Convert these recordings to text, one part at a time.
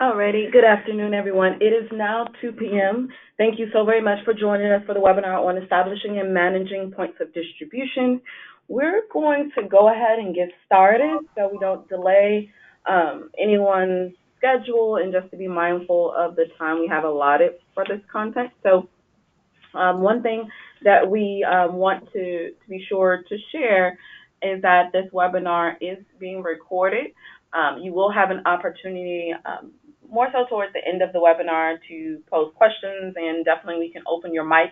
Alrighty, good afternoon, everyone. It is now 2 p.m. Thank you so very much for joining us for the webinar on establishing and managing points of distribution. We're going to go ahead and get started so we don't delay anyone's schedule and just to be mindful of the time we have allotted for this content. So one thing that we want to be sure to share is that this webinar is being recorded. You will have an opportunity more so towards the end of the webinar to pose questions, and definitely we can open your mic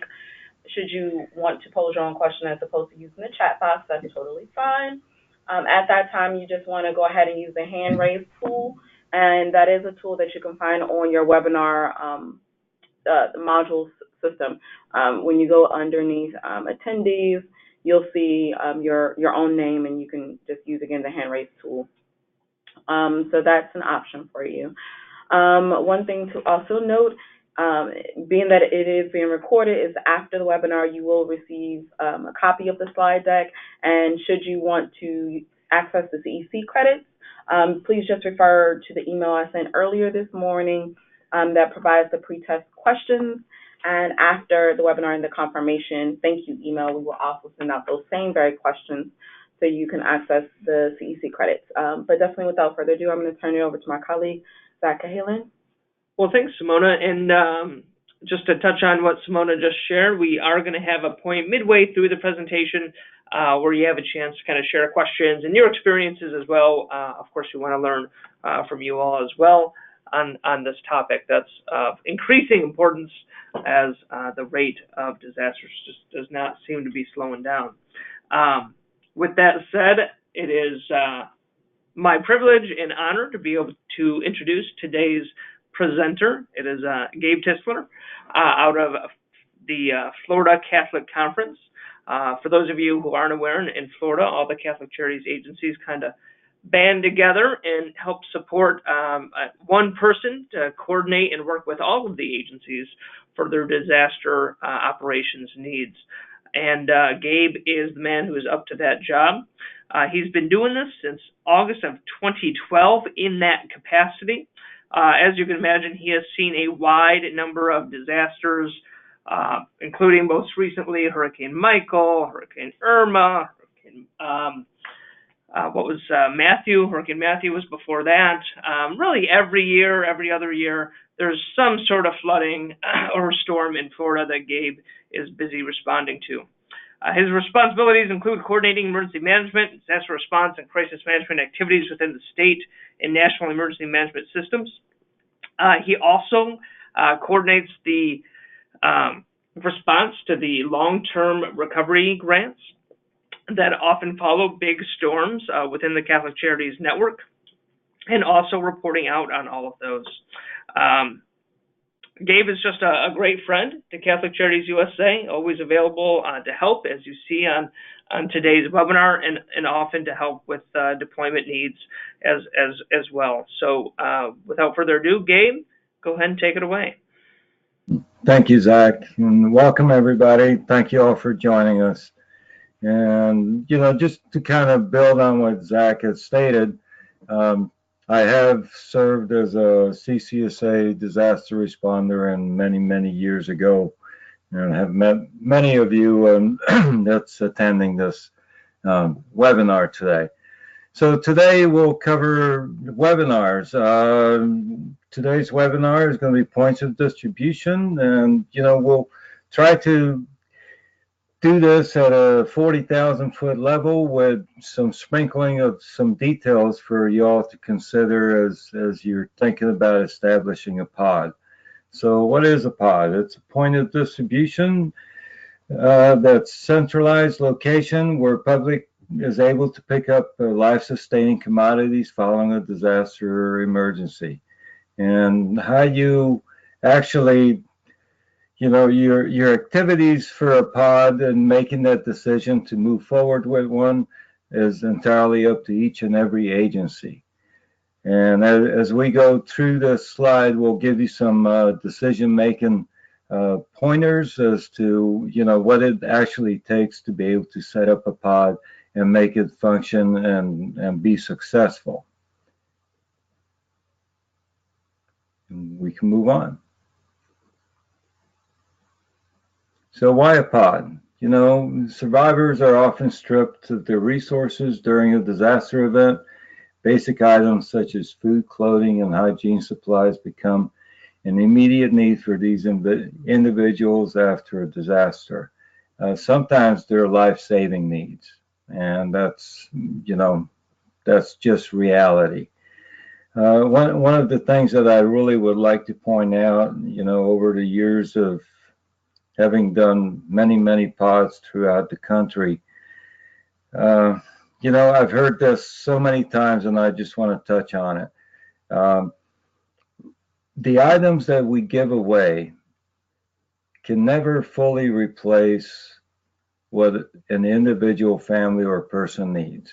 should you want to pose your own question as opposed to using the chat box. That's totally fine. At that time, you just want to go ahead and use the hand raise tool, and that is a tool that you can find on your webinar modules system. When you go underneath attendees, you'll see your own name, and you can just use, again, the hand raise tool. So that's an option for you. One thing to also note, being that it is being recorded, is after the webinar you will receive a copy of the slide deck, and should you want to access the CEC credits, please just refer to the email I sent earlier this morning that provides the pre-test questions, and after the webinar and the confirmation thank you email, we will also send out those same very questions so you can access the CEC credits. But definitely without further ado, I'm going to turn it over to my colleague, Zach Cahalan. Well, thanks, Simona. And just to touch on what Simona just shared, we are going to have a point midway through the presentation where you have a chance to kind of share questions and your experiences as well. Of course, we want to learn from you all as well on this topic that's of increasing importance as the rate of disasters just does not seem to be slowing down. With that said, it is my privilege and honor to be able to introduce today's presenter. It is Gabe Tisler out of the Florida Catholic Conference. For those of you who aren't aware, in Florida, all the Catholic Charities agencies kind of band together and help support one person to coordinate and work with all of the agencies for their disaster operations needs. And Gabe is the man who is up to that job. He's been doing this since August of 2012 in that capacity. As you can imagine, he has seen a wide number of disasters, including most recently Hurricane Michael, Hurricane Irma, Matthew. Hurricane Matthew was before that. Really every year, every other year, there's some sort of flooding or storm in Florida that Gabe is busy responding to. His responsibilities include coordinating emergency management, disaster response, and crisis management activities within the state and national emergency management systems. He also coordinates the response to the long-term recovery grants that often follow big storms within the Catholic Charities network, and also reporting out on all of those. Gabe is just a great friend to Catholic Charities USA, always available to help, as you see on today's webinar, and often to help with deployment needs as well. So without further ado, Gabe, go ahead and take it away. Thank you, Zach, and welcome everybody. Thank you all for joining us. And, just to kind of build on what Zach has stated, I have served as a CCSA disaster responder and many years ago, and have met many of you that's attending this webinar today. So today we'll cover webinars. Today's webinar is going to be points of distribution, and we'll try to do this at a 40,000 foot level with some sprinkling of some details for y'all to consider as you're thinking about establishing a pod. So what is a pod? It's a point of distribution that's centralized location where public is able to pick up life-sustaining commodities following a disaster or emergency. And how you actually your activities for a pod and making that decision to move forward with one is entirely up to each and every agency. And as we go through this slide, we'll give you some decision-making pointers as to what it actually takes to be able to set up a pod and make it function and be successful. we can move on. So why a pod? You know, survivors are often stripped of their resources during a disaster event. Basic items such as food, clothing, and hygiene supplies become an immediate need for these individuals after a disaster. Sometimes they're life-saving needs, and that's just reality. One of the things that I really would like to point out, over the years of having done many pods throughout the country, uh, I've heard this so many times, and I just want to touch on it. Um, the items that we give away can never fully replace what an individual family or person needs.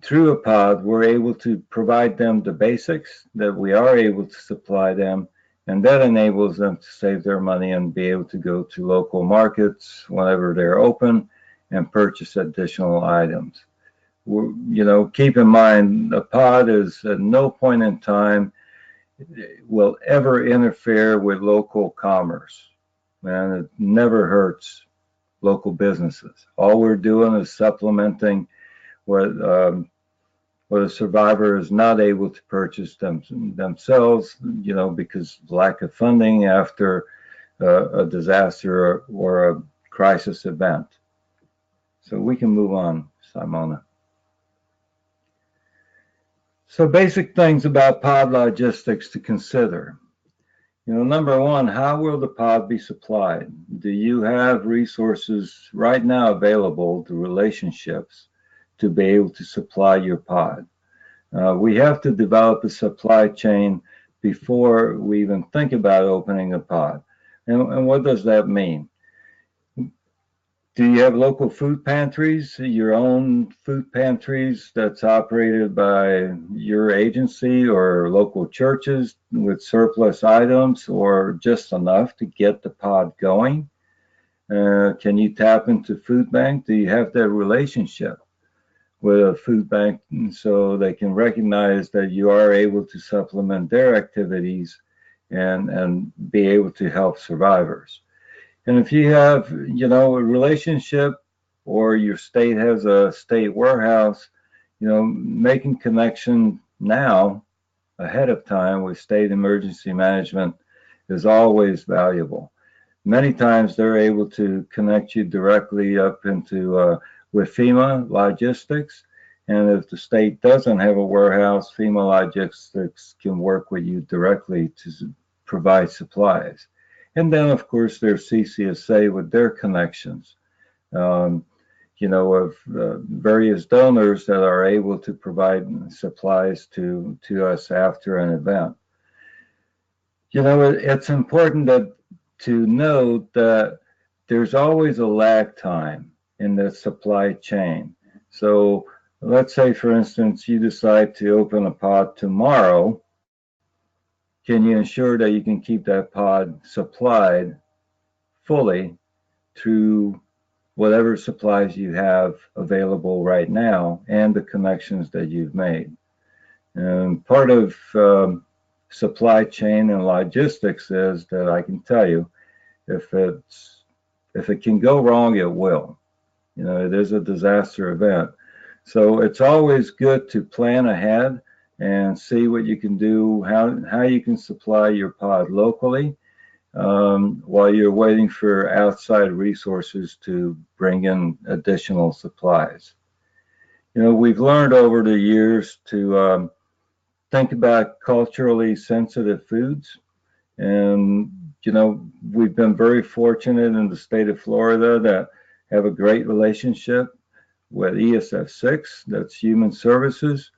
Through a pod, we're able to provide them the basics that we are able to supply them, and that enables them to save their money and be able to go to local markets whenever they're open and purchase additional items. Keep in mind, a pod is at no point in time will ever interfere with local commerce, and it never hurts local businesses. All we're doing is supplementing what a survivor is not able to purchase themselves, because lack of funding after a disaster or a crisis event. So we can move on, Simona. So basic things about pod logistics to consider. Number one, how will the pod be supplied? Do you have resources right now available, the relationships, to be able to supply your pod? We have to develop a supply chain before we even think about opening a pod. And what does that mean? Do you have local food pantries, your own food pantries that's operated by your agency or local churches with surplus items or just enough to get the pod going? Can you tap into food bank? Do you have that relationship with a food bank so they can recognize that you are able to supplement their activities and be able to help survivors? And if you have, a relationship or your state has a state warehouse, making connection now ahead of time with state emergency management is always valuable. Many times they're able to connect you directly up into with FEMA logistics. And if the state doesn't have a warehouse, FEMA logistics can work with you directly to provide supplies. And then, of course, there's CCSA with their connections, of various donors that are able to provide supplies to us after an event. It's important to note that there's always a lag time in the supply chain. So let's say, for instance, you decide to open a pod tomorrow. Can you ensure that you can keep that pod supplied fully through whatever supplies you have available right now and the connections that you've made? And part of supply chain and logistics is that I can tell you, if it can go wrong, it will. It is a disaster event. So it's always good to plan ahead and see what you can do, how you can supply your pod locally while you're waiting for outside resources to bring in additional supplies. We've learned over the years to think about culturally sensitive foods. And, we've been very fortunate in the state of Florida that have a great relationship with ESF 6, that's Human Services,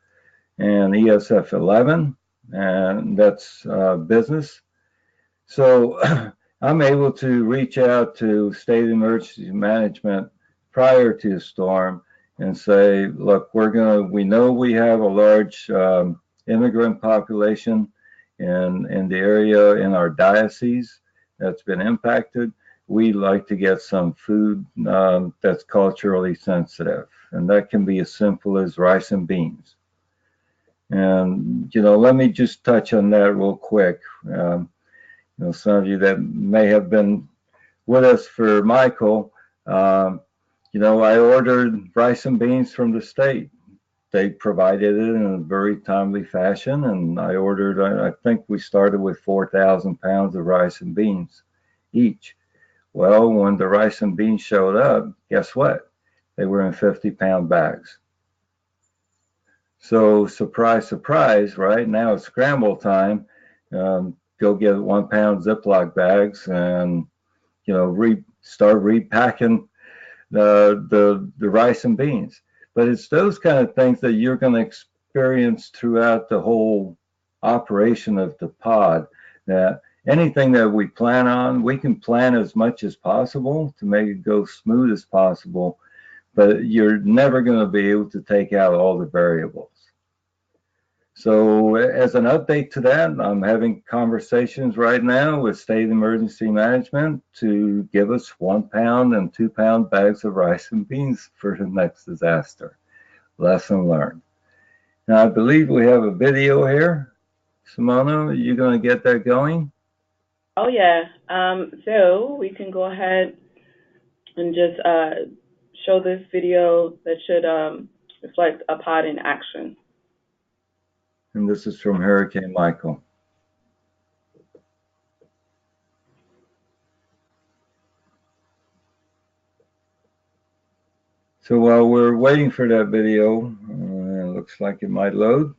and ESF 11, and that's business. So I'm able to reach out to state emergency management prior to a storm and say, look, we know we have a large immigrant population in the area in our diocese that's been impacted. We'd like to get some food that's culturally sensitive, and that can be as simple as rice and beans. And, let me just touch on that real quick. Some of you that may have been with us for Michael, I ordered rice and beans from the state. They provided it in a very timely fashion, and I think we started with 4,000 pounds of rice and beans each. Well, when the rice and beans showed up, guess what? They were in 50-pound bags. So surprise, surprise, right? Now it's scramble time. Go get 1-pound Ziploc bags and, start repacking the rice and beans. But it's those kind of things that you're going to experience throughout the whole operation of the pod. That anything that we plan on, we can plan as much as possible to make it go smooth as possible, but you're never going to be able to take out all the variables. So as an update to that, I'm having conversations right now with State Emergency Management to give us 1-pound and 2-pound bags of rice and beans for the next disaster. Lesson learned. Now, I believe we have a video here. Simona, are you going to get that going? Oh, yeah. So we can go ahead and just show this video that should reflect a pod in action. And this is from Hurricane Michael. So while we're waiting for that video, it looks like it might load.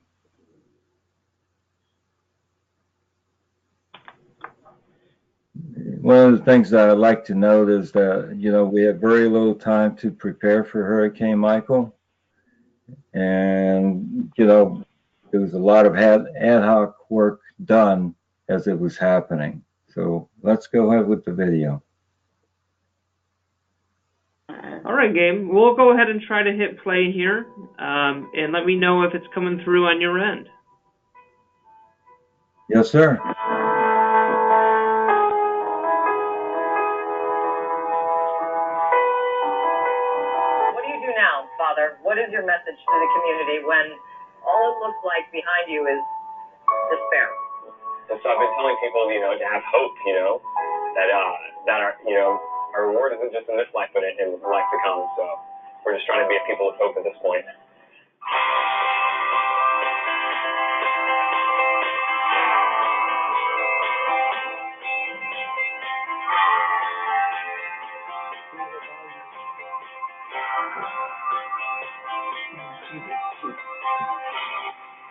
One of the things that I'd like to note is that, we have very little time to prepare for Hurricane Michael. And, there was a lot of ad hoc work done as it was happening. So let's go ahead with the video. All right, Gabe. We'll go ahead and try to hit play here, and let me know if it's coming through on your end. Yes, sir. What do you do now, Father? What is your message to the community when all it looks like behind you is despair? And so I've been telling people, to have hope, that our reward isn't just in this life, but in life to come. So we're just trying to be a people of hope at this point.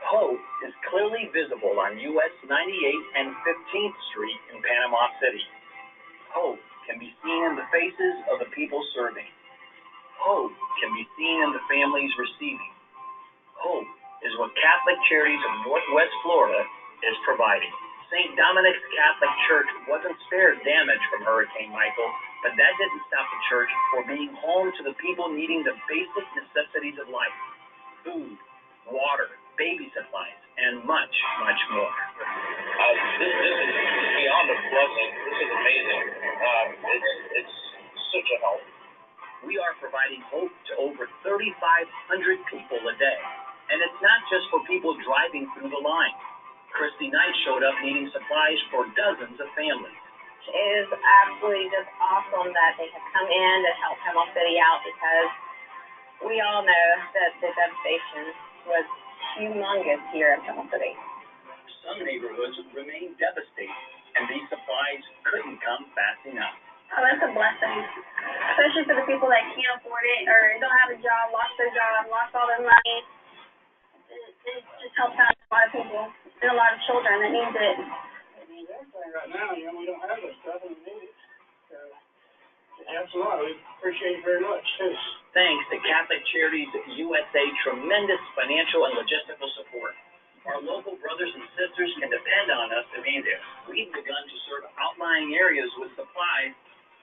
Hope is clearly visible on US 98 and 15th Street in Panama City. Hope can be seen in the faces of the people serving. Hope can be seen in the families receiving. Hope is what Catholic Charities of Northwest Florida is providing. St. Dominic's Catholic Church wasn't spared damage from Hurricane Michael, but that didn't stop the church from being home to the people needing the basic necessities of life: food, water, baby supplies, and much, much more. This is beyond a blessing. This is amazing. It's such a help. We are providing hope to over 3,500 people a day. And it's not just for people driving through the line. Christy Knight showed up needing supplies for dozens of families. It is absolutely just awesome that they have come in to help Panama City out, because we all know that the devastation was humongous here in Panama City. Some neighborhoods remain devastated, and these supplies couldn't come fast enough. Oh, that's a blessing, especially for the people that can't afford it or don't have a job, lost their job, lost all their money. It just helps out a lot of people and a lot of children that need it. Right now, we don't have this stuff and we need it. So, absolutely, we appreciate it very much. Thanks to Catholic Charities USA tremendous financial and logistical support, our local brothers and sisters can depend on us to be there. We've begun to serve outlying areas with supplies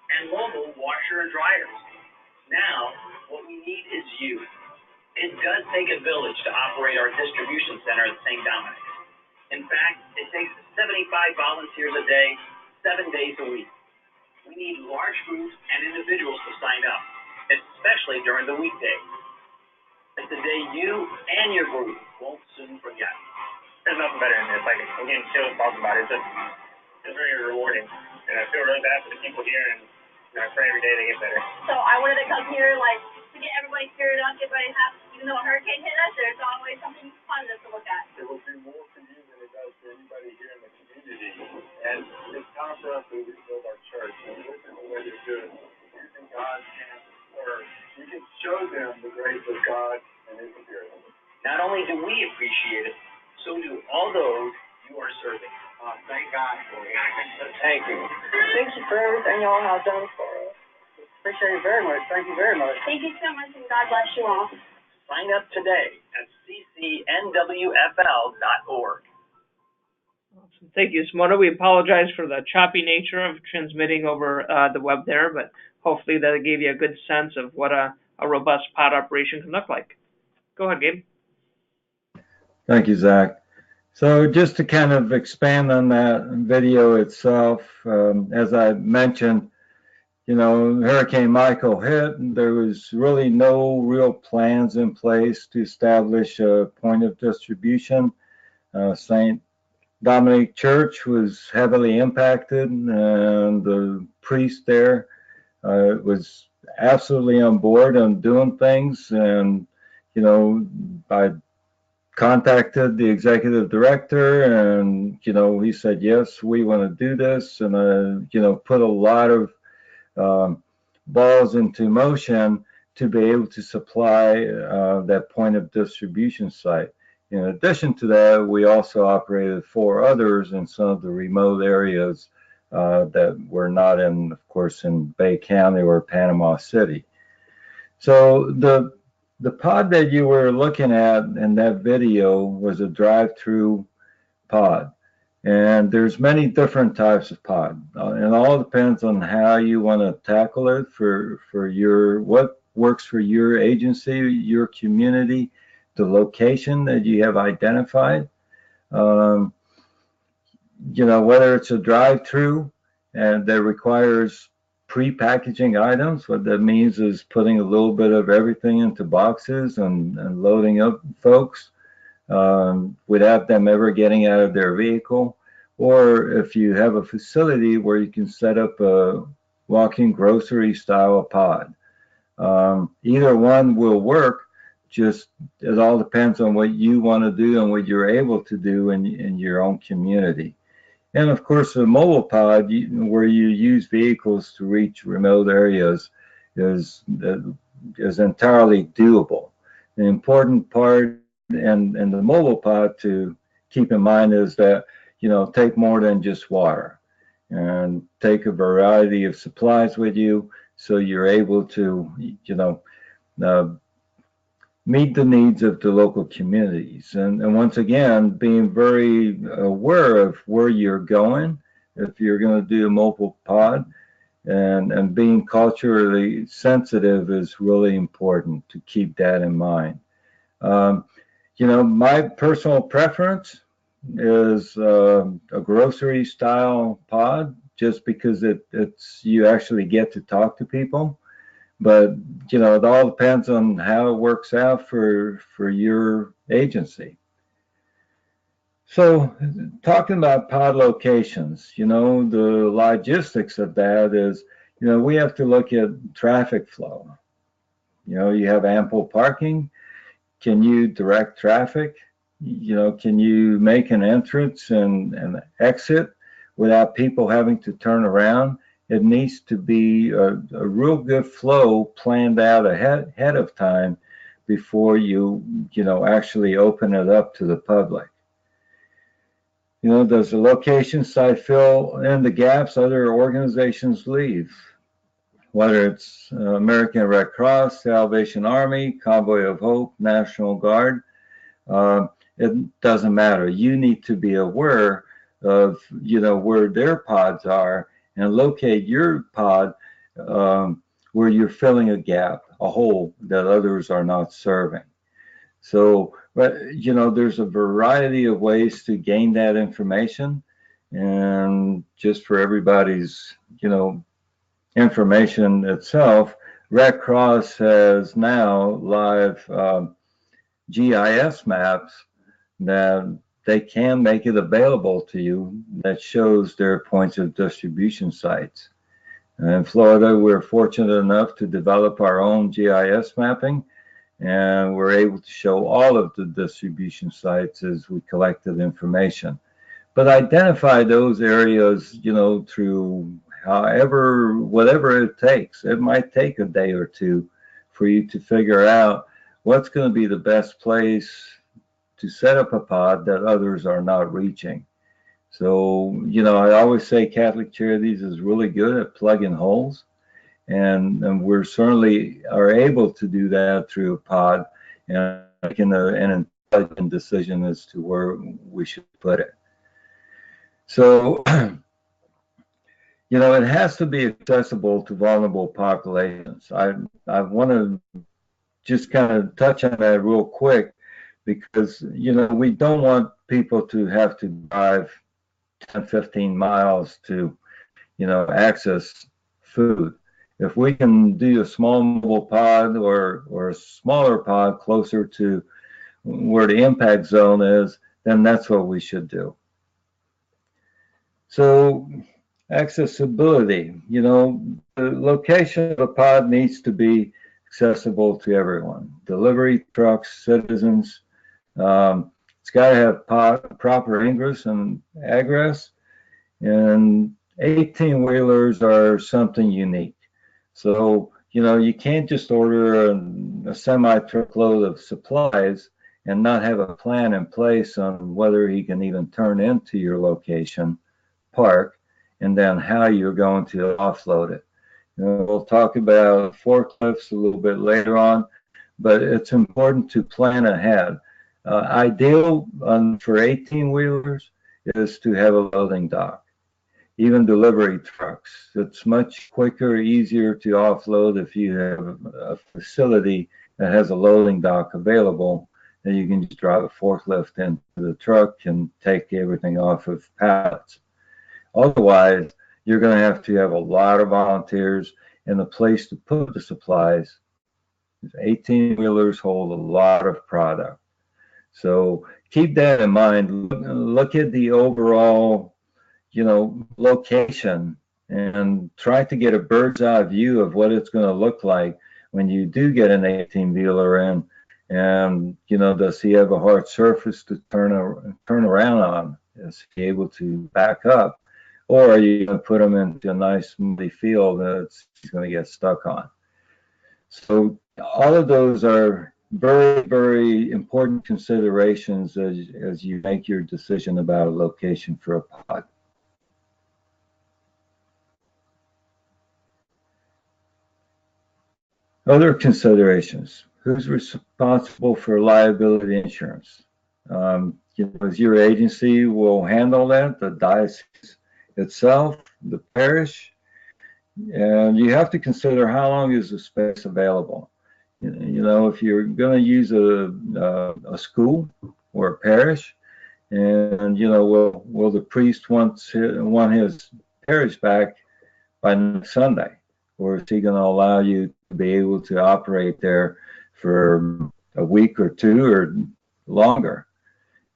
and mobile washer and dryers. Now, what we need is you. It does take a village to operate our distribution center at St. Dominic's. In fact, it takes 75 volunteers a day, 7 days a week. We need large groups and individuals to sign up, especially during the weekdays. It's the day you and your group won't soon forget. There's nothing better than this. Like, I'm getting chills talking about it. It's very rewarding. And I feel really bad for the people here, and I pray every day they get better. So I wanted to come here, like, to get everybody cheered up, get everybody happy. Even though a hurricane hit us, there's always something positive to look at. It will do more for you than it does for anybody here in the community. And it's time for us to rebuild our church. And this is the way to do it. Using God's hands to serve. We can show them the grace of God and His Spirit. Not only do we appreciate it, so do all those you are serving. Thank God for it. Thank you. Thank you for everything y'all have done for us. Appreciate it very much. Thank you very much. Thank you so much, and God bless you all. Sign up today at ccnwfl.org. Awesome. Thank you, Simona. We apologize for the choppy nature of transmitting over the web there, but hopefully that gave you a good sense of what a robust pod operation can look like. Go ahead, Gabe. Thank you, Zach. So just to kind of expand on that video itself, as I mentioned, Hurricane Michael hit, and there was really no real plans in place to establish a point of distribution. St. Dominic Church was heavily impacted, and the priest there was absolutely on board on doing things. And, I contacted the executive director, and, he said, yes, we want to do this. And, put a lot of balls into motion to be able to supply that point of distribution site. In addition to that, we also operated 4 others in some of the remote areas that were not in, of course, in Bay County or Panama City. So the pod that you were looking at in that video was a drive-through pod. And there's many different types of pod. It all depends on how you want to tackle it for what works for your agency, your community, the location that you have identified. Whether it's a drive-through and that requires pre-packaging items, what that means is putting a little bit of everything into boxes and loading up folks without them ever getting out of their vehicle. Or if you have a facility where you can set up a walk-in grocery style pod. Either one will work, just it all depends on what you want to do and what you're able to do in your own community. And of course, the mobile pod, where you use vehicles to reach remote areas, is entirely doable. The important part and the mobile pod to keep in mind is that, take more than just water, and take a variety of supplies with you so you're able to, meet the needs of the local communities. And once again, being very aware of where you're going, if you're going to do a mobile pod, and being culturally sensitive is really important to keep that in mind. My personal preference is a grocery style pod, just because it's you actually get to talk to people. But it all depends on how it works out for your agency. So talking about pod locations, the logistics of that is, we have to look at traffic flow. You have ample parking. Can you direct traffic? Can you make an entrance and exit without people having to turn around? It needs to be a real good flow planned out ahead of time before you actually open it up to the public. Does the location site fill in the gaps other organizations leave? Whether it's American Red Cross, Salvation Army, Convoy of Hope, National Guard, it doesn't matter. You need to be aware of where their pods are and locate your pod where you're filling a gap, a hole that others are not serving. So, there's a variety of ways to gain that information. And just for everybody's, information itself, Red Cross has now live GIS maps that they can make it available to you that shows their points of distribution sites. In Florida, we're fortunate enough to develop our own GIS mapping, and we're able to show all of the distribution sites as we collected information. But identify those areas, through whatever it takes. It might take a day or two for you to figure out what's going to be the best place to set up a pod that others are not reaching. So, I always say Catholic Charities is really good at plugging holes, and we're certainly are able to do that through a pod and making an intelligent decision as to where we should put it. So, it has to be accessible to vulnerable populations. I want to just kind of touch on that real quick because, we don't want people to have to drive 10, 15 miles to, access food. If we can do a small mobile pod or a smaller pod closer to where the impact zone is, then that's what we should do. So accessibility, the location of a pod needs to be accessible to everyone. Delivery trucks, citizens, it's got to have proper ingress and egress, and 18-wheelers are something unique. So, you can't just order a semi-truckload of supplies and not have a plan in place on whether he can even turn into your location, park, and then how you're going to offload it. We'll talk about forklifts a little bit later on, but it's important to plan ahead. Ideal for 18-wheelers is to have a loading dock. Even delivery trucks, it's much quicker, easier to offload if you have a facility that has a loading dock available. Then you can just drive a forklift into the truck and take everything off of pallets. Otherwise, you're going to have a lot of volunteers and a place to put the supplies. 18-wheelers hold a lot of product. So keep that in mind. Look at the overall, location and try to get a bird's eye view of what it's going to look like when you do get an 18-wheeler in. And, does he have a hard surface to turn around on? Is he able to back up? Or are you going to put him into a nice muddy field that he's going to get stuck on? So all of those are very, very important considerations as you make your decision about a location for a pod. Other considerations: who's responsible for liability insurance? Your agency will handle that, the diocese itself, the parish, and you have to consider how long is the space available. If you're going to use a school or a parish, and will the priest want his parish back by next Sunday, or is he going to allow you to be able to operate there for a week or two or longer?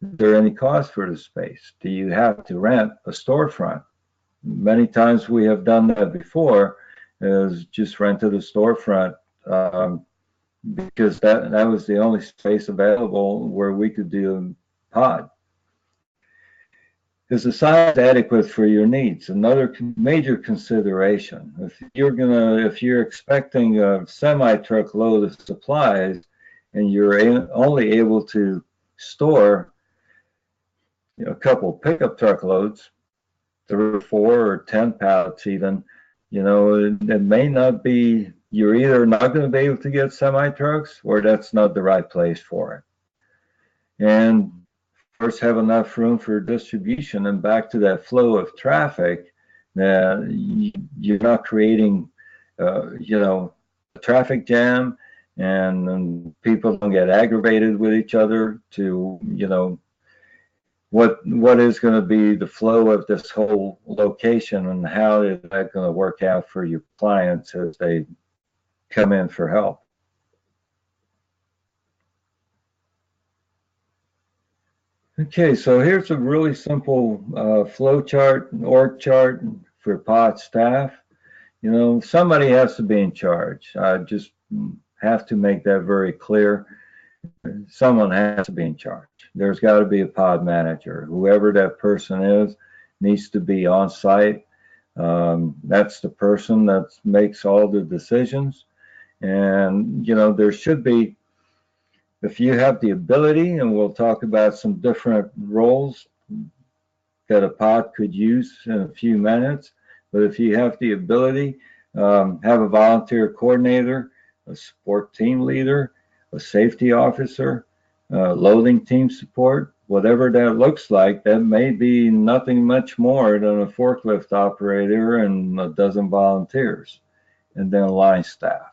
Is there any cost for the space? Do you have to rent a storefront? Many times we have done that before, is just rented a storefront because that was the only space available where we could do a pod. Is the size adequate for your needs? Another major consideration. If you're expecting a semi-truck load of supplies and you're only able to store a couple pickup truckloads, 3 or 4 or 10 pallets even, it may not be, you're either not going to be able to get semi-trucks or that's not the right place for it. And first have enough room for distribution, and back to that flow of traffic, you're not creating, a traffic jam, and people don't get aggravated with each other to, what is going to be the flow of this whole location, and how is that going to work out for your clients as they come in for help. Okay, so here's a really simple flow chart, org chart for pod staff. You know, somebody has to be in charge. I just have to make that very clear. Someone has to be in charge. There's got to be a pod manager. Whoever that person is needs to be on site. That's the person that makes all the decisions. And, you know, there should be, if you have the ability, and we'll talk about some different roles that a pod could use in a few minutes, but if you have the ability, have a volunteer coordinator, a support team leader, a safety officer, loading team support, whatever that looks like, that may be nothing much more than a forklift operator and a dozen volunteers, and then line staff.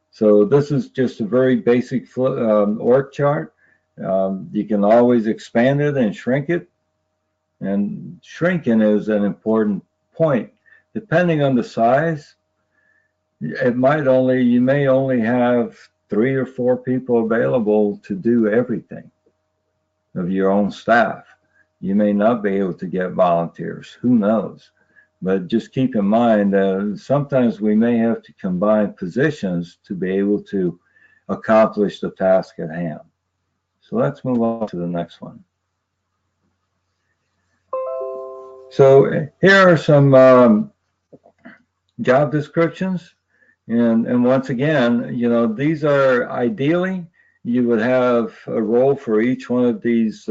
So this is just a very basic org chart. You can always expand it and shrink it. And shrinking is an important point. Depending on the size, you may only have 3 or 4 people available to do everything of your own staff. You may not be able to get volunteers, who knows? But just keep in mind that sometimes we may have to combine positions to be able to accomplish the task at hand. So let's move on to the next one. So here are some job descriptions. And once again, you know, these are ideally, you would have a role for each one of these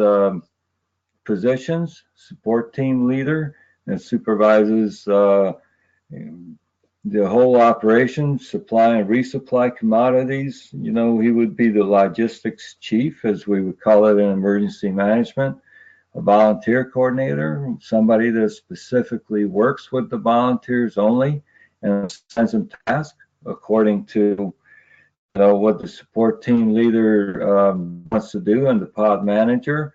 positions. Support team leader that supervises the whole operation, supply and resupply commodities. You know, he would be the logistics chief, as we would call it in emergency management. A volunteer coordinator, somebody that specifically works with the volunteers only and assigns them tasks according to what the support team leader wants to do, and the pod manager,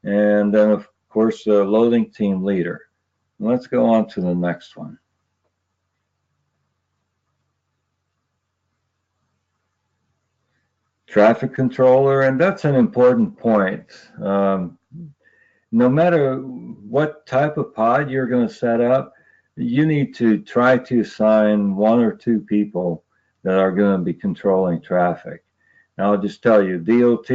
and then of course the loading team leader. Let's go on to the next one. Traffic controller, and that's an important point. No matter what type of pod you're going to set up, you need to try to assign 1 or 2 people that are going to be controlling traffic. Now, I'll just tell you, DOT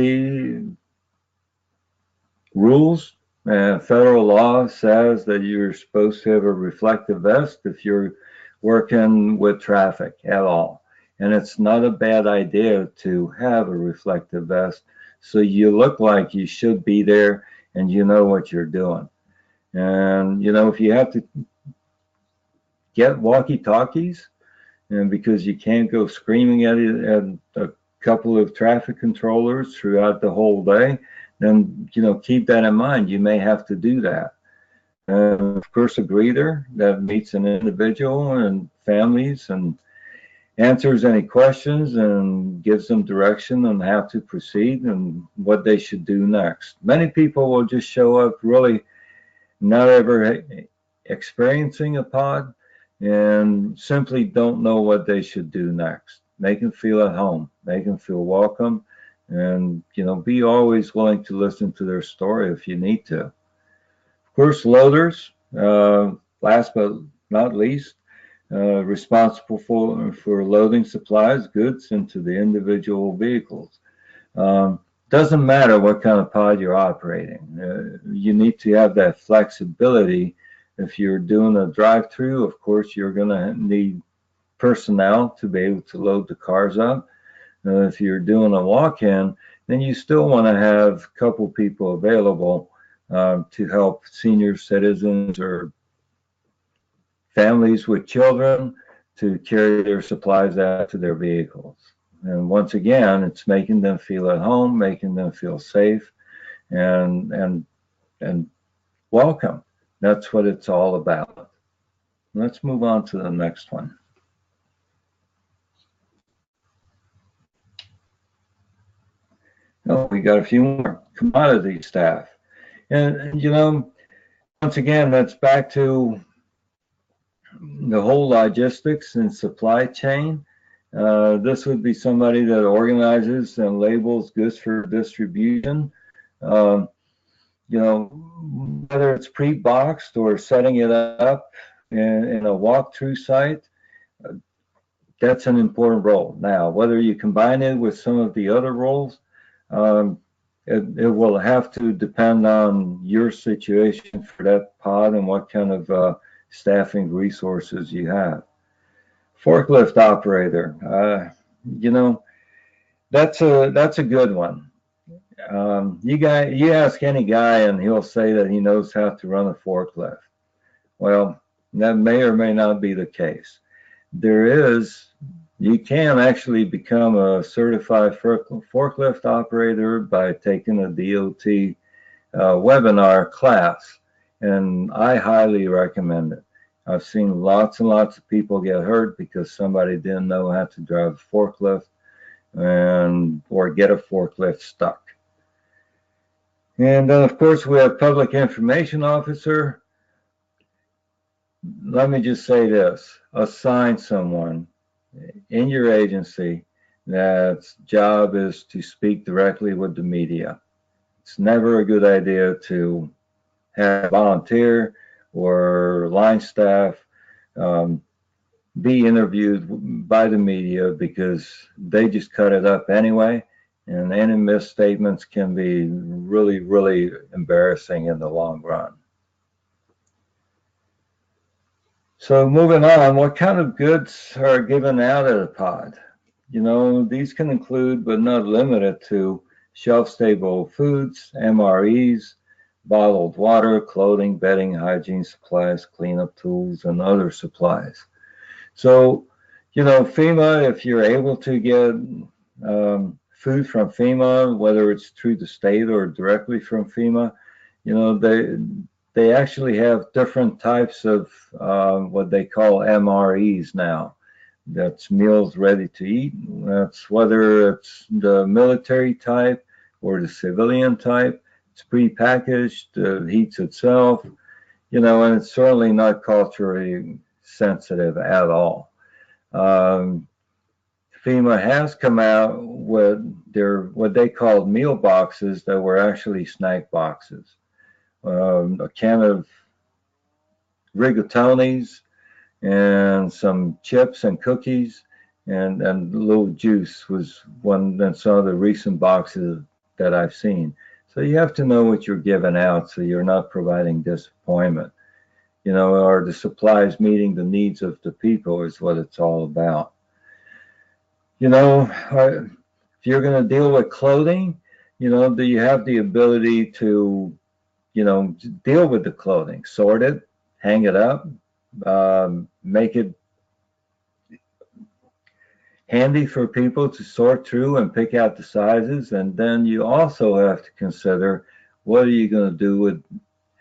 rules and federal law says that you're supposed to have a reflective vest if you're working with traffic at all. And it's not a bad idea to have a reflective vest so you look like you should be there and you know what you're doing. And, you know, if you have to get walkie-talkies, and because you can't go screaming at it at a couple of traffic controllers throughout the whole day, then, you know, keep that in mind. You may have to do that. And of course, a greeter that meets an individual and families and answers any questions and gives them direction on how to proceed and what they should do next. Many people will just show up really not ever experiencing a pod and simply don't know what they should do next. Make them feel at home, make them feel welcome, and, you know, be always willing to listen to their story if you need to. Of course, loaders, last but not least, responsible for loading supplies, goods into the individual vehicles. Doesn't matter what kind of pod you're operating. You need to have that flexibility. If you're doing a drive-through, of course, you're going to need personnel to be able to load the cars up. If you're doing a walk-in, then you still want to have a couple people available to help senior citizens or families with children to carry their supplies out to their vehicles. And once again, it's making them feel at home, making them feel safe, and welcome. That's what it's all about. Let's move on to the next one. Oh, we got a few more commodity staff. And you know, once again, that's back to the whole logistics and supply chain. This would be somebody that organizes and labels goods for distribution. whether it's pre-boxed or setting it up in a walkthrough site, that's an important role. Now, whether you combine it with some of the other roles, um, it will have to depend on your situation for that pod and what kind of staffing resources you have. Forklift operator, that's a good one. You ask any guy and he'll say that he knows how to run a forklift. Well, that may or may not be the case. You can actually become a certified forklift operator by taking a DOT webinar class, and I highly recommend it. I've seen lots and lots of people get hurt because somebody didn't know how to drive a forklift or get a forklift stuck. And then, of course, we have public information officer. Let me just say this: assign someone in your agency that's job is to speak directly with the media. It's never a good idea to have a volunteer or line staff be interviewed by the media, because they just cut it up anyway, and any misstatements can be really, really embarrassing in the long run. So moving on, what kind of goods are given out at a pod? These can include, but not limited to, shelf-stable foods, MREs, bottled water, clothing, bedding, hygiene supplies, cleanup tools, and other supplies. So, FEMA, if you're able to get food from FEMA, whether it's through the state or directly from FEMA, they actually have different types of what they call MREs now. That's meals ready to eat. That's whether it's the military type or the civilian type. It's prepackaged, heats itself, and it's certainly not culturally sensitive at all. FEMA has come out with what they called meal boxes that were actually snack boxes. A can of rigatonis and some chips and cookies and a little juice was one of some of the recent boxes that I've seen. So you have to know what you're giving out so you're not providing disappointment. Are the supplies meeting the needs of the people is what it's all about. If you're going to deal with clothing, do you have the ability to, deal with the clothing, sort it, hang it up, make it handy for people to sort through and pick out the sizes. And then you also have to consider, what are you going to do with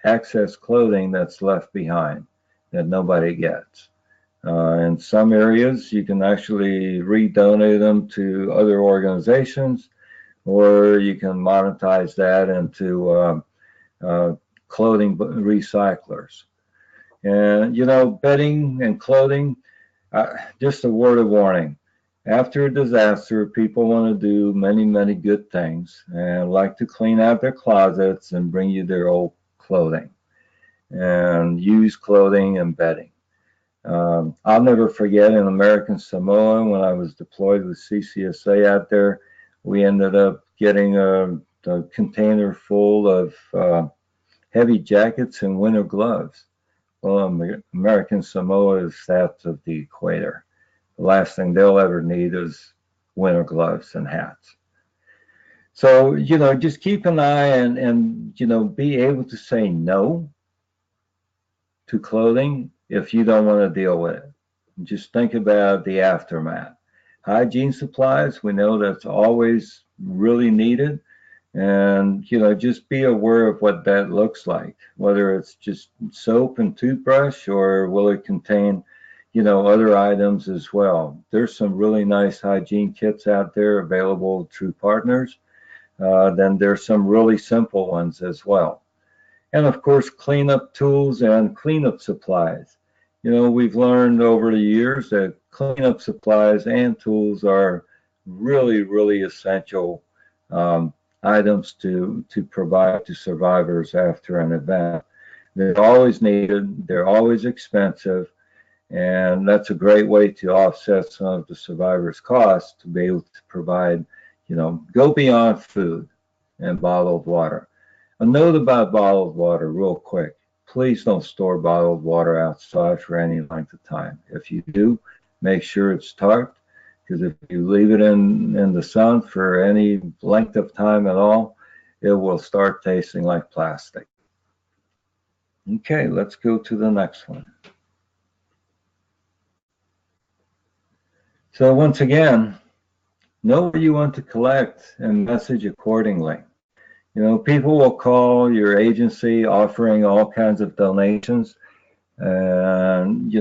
excess clothing that's left behind that nobody gets? In some areas, you can actually redonate them to other organizations, or you can monetize that into clothing recyclers. And, bedding and clothing, just a word of warning. After a disaster, people want to do many, many good things and like to clean out their closets and bring you their old clothing and used clothing and bedding. I'll never forget in American Samoa, when I was deployed with CCSA out there, we ended up getting a container full of heavy jackets and winter gloves. Well, American Samoa is south of the equator. The last thing they'll ever need is winter gloves and hats. So, just keep an eye and be able to say no to clothing if you don't want to deal with it. Just think about the aftermath. Hygiene supplies, we know that's always really needed. And, just be aware of what that looks like, whether it's just soap and toothbrush, or will it contain, other items as well. There's some really nice hygiene kits out there available through partners. Then there's some really simple ones as well. And of course, cleanup tools and cleanup supplies. We've learned over the years that cleanup supplies and tools are really, really essential items to provide to survivors after an event. They're always needed, they're always expensive, and that's a great way to offset some of the survivors' costs to be able to provide, go beyond food and bottled water. A note about bottled water, real quick. Please don't store bottled water outside for any length of time. If you do, make sure it's tarped, because if you leave it in the sun for any length of time at all, it will start tasting like plastic. Okay, let's go to the next one. So once again, know what you want to collect and message accordingly. People will call your agency offering all kinds of donations, and,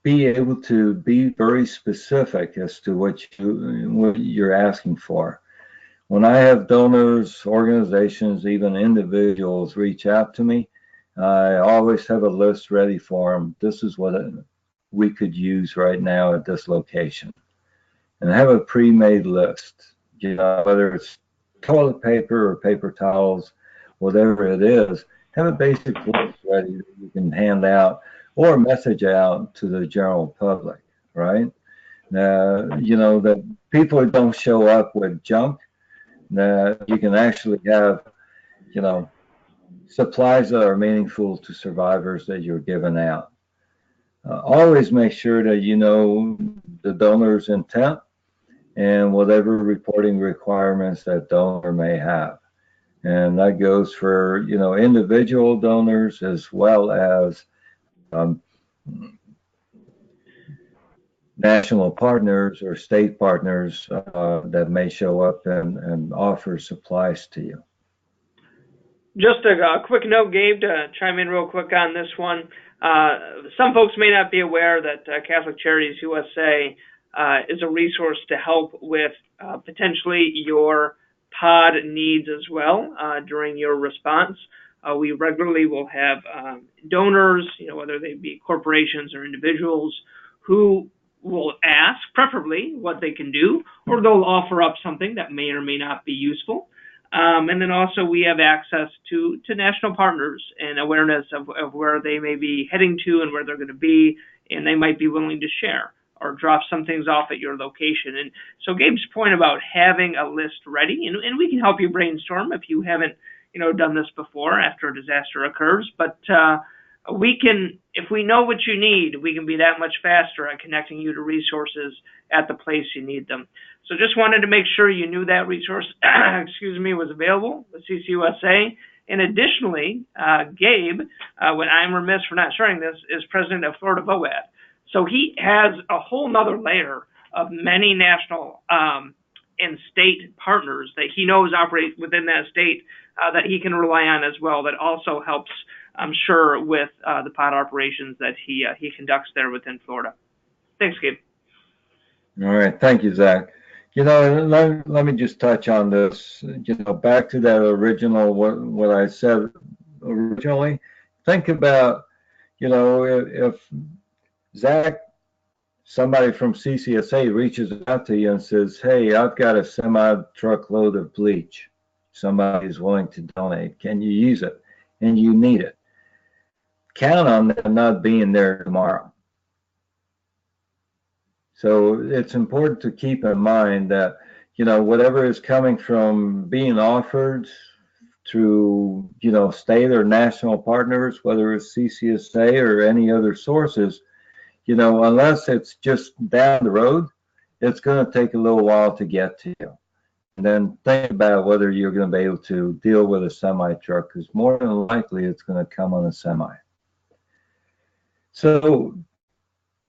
be able to be very specific as to what you're asking for. When I have donors, organizations, even individuals reach out to me, I always have a list ready for them. This is what we could use right now at this location. And I have a pre-made list, whether it's toilet paper or paper towels, whatever it is, have a basic list ready that you can hand out or message out to the general public, right? That people don't show up with junk, that you can actually have, supplies that are meaningful to survivors that you're giving out. Always make sure that you know the donor's intent and whatever reporting requirements that donor may have. And that goes for, individual donors as well as national partners or state partners that may show up and offer supplies to you. Just a quick note, Gabe, to chime in real quick on this one. Some folks may not be aware that Catholic Charities USA is a resource to help with potentially your pod needs as well during your response. We regularly will have donors, whether they be corporations or individuals, who will ask, preferably, what they can do, or they'll offer up something that may or may not be useful. And then also we have access to national partners and awareness of where they may be heading to and where they're going to be, and they might be willing to share or drop some things off at your location. And so Gabe's point about having a list ready, and we can help you brainstorm if you haven't, done this before after a disaster occurs, but we can, if we know what you need, we can be that much faster at connecting you to resources at the place you need them. So just wanted to make sure you knew that resource, was available with CCUSA. And additionally, Gabe, when I'm remiss for not sharing this, is president of Florida VOAD. So he has a whole nother layer of many national and state partners that he knows operate within that state that he can rely on as well, that also helps, I'm sure, with the pod operations that he conducts there within Florida. Thanks, Gabe. All right. Thank you, Zach. Let me just touch on this. Back to that original, what I said originally. Think about, if Zach, somebody from CCSA reaches out to you and says, hey, I've got a semi-truckload of bleach. Somebody's willing to donate. Can you use it? And you need it. Count on them not being there tomorrow. So it's important to keep in mind that, whatever is coming from being offered through, state or national partners, whether it's CCSA or any other sources, unless it's just down the road, it's going to take a little while to get to you. And then think about whether you're going to be able to deal with a semi truck, because more than likely it's going to come on a semi. So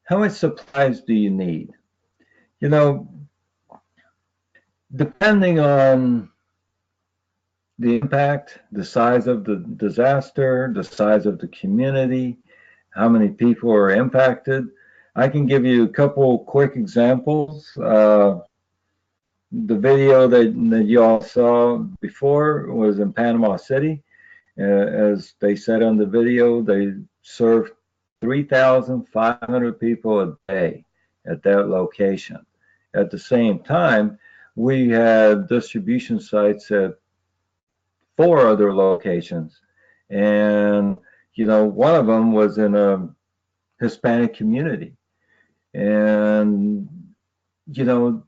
how much supplies do you need? Depending on the impact, the size of the disaster, the size of the community, how many people are impacted, I can give you a couple quick examples. The video that you all saw before was in Panama City. As they said on the video, they served 3,500 people a day at that location. At the same time, we had distribution sites at 4 other locations. And, one of them was in a Hispanic community. And, the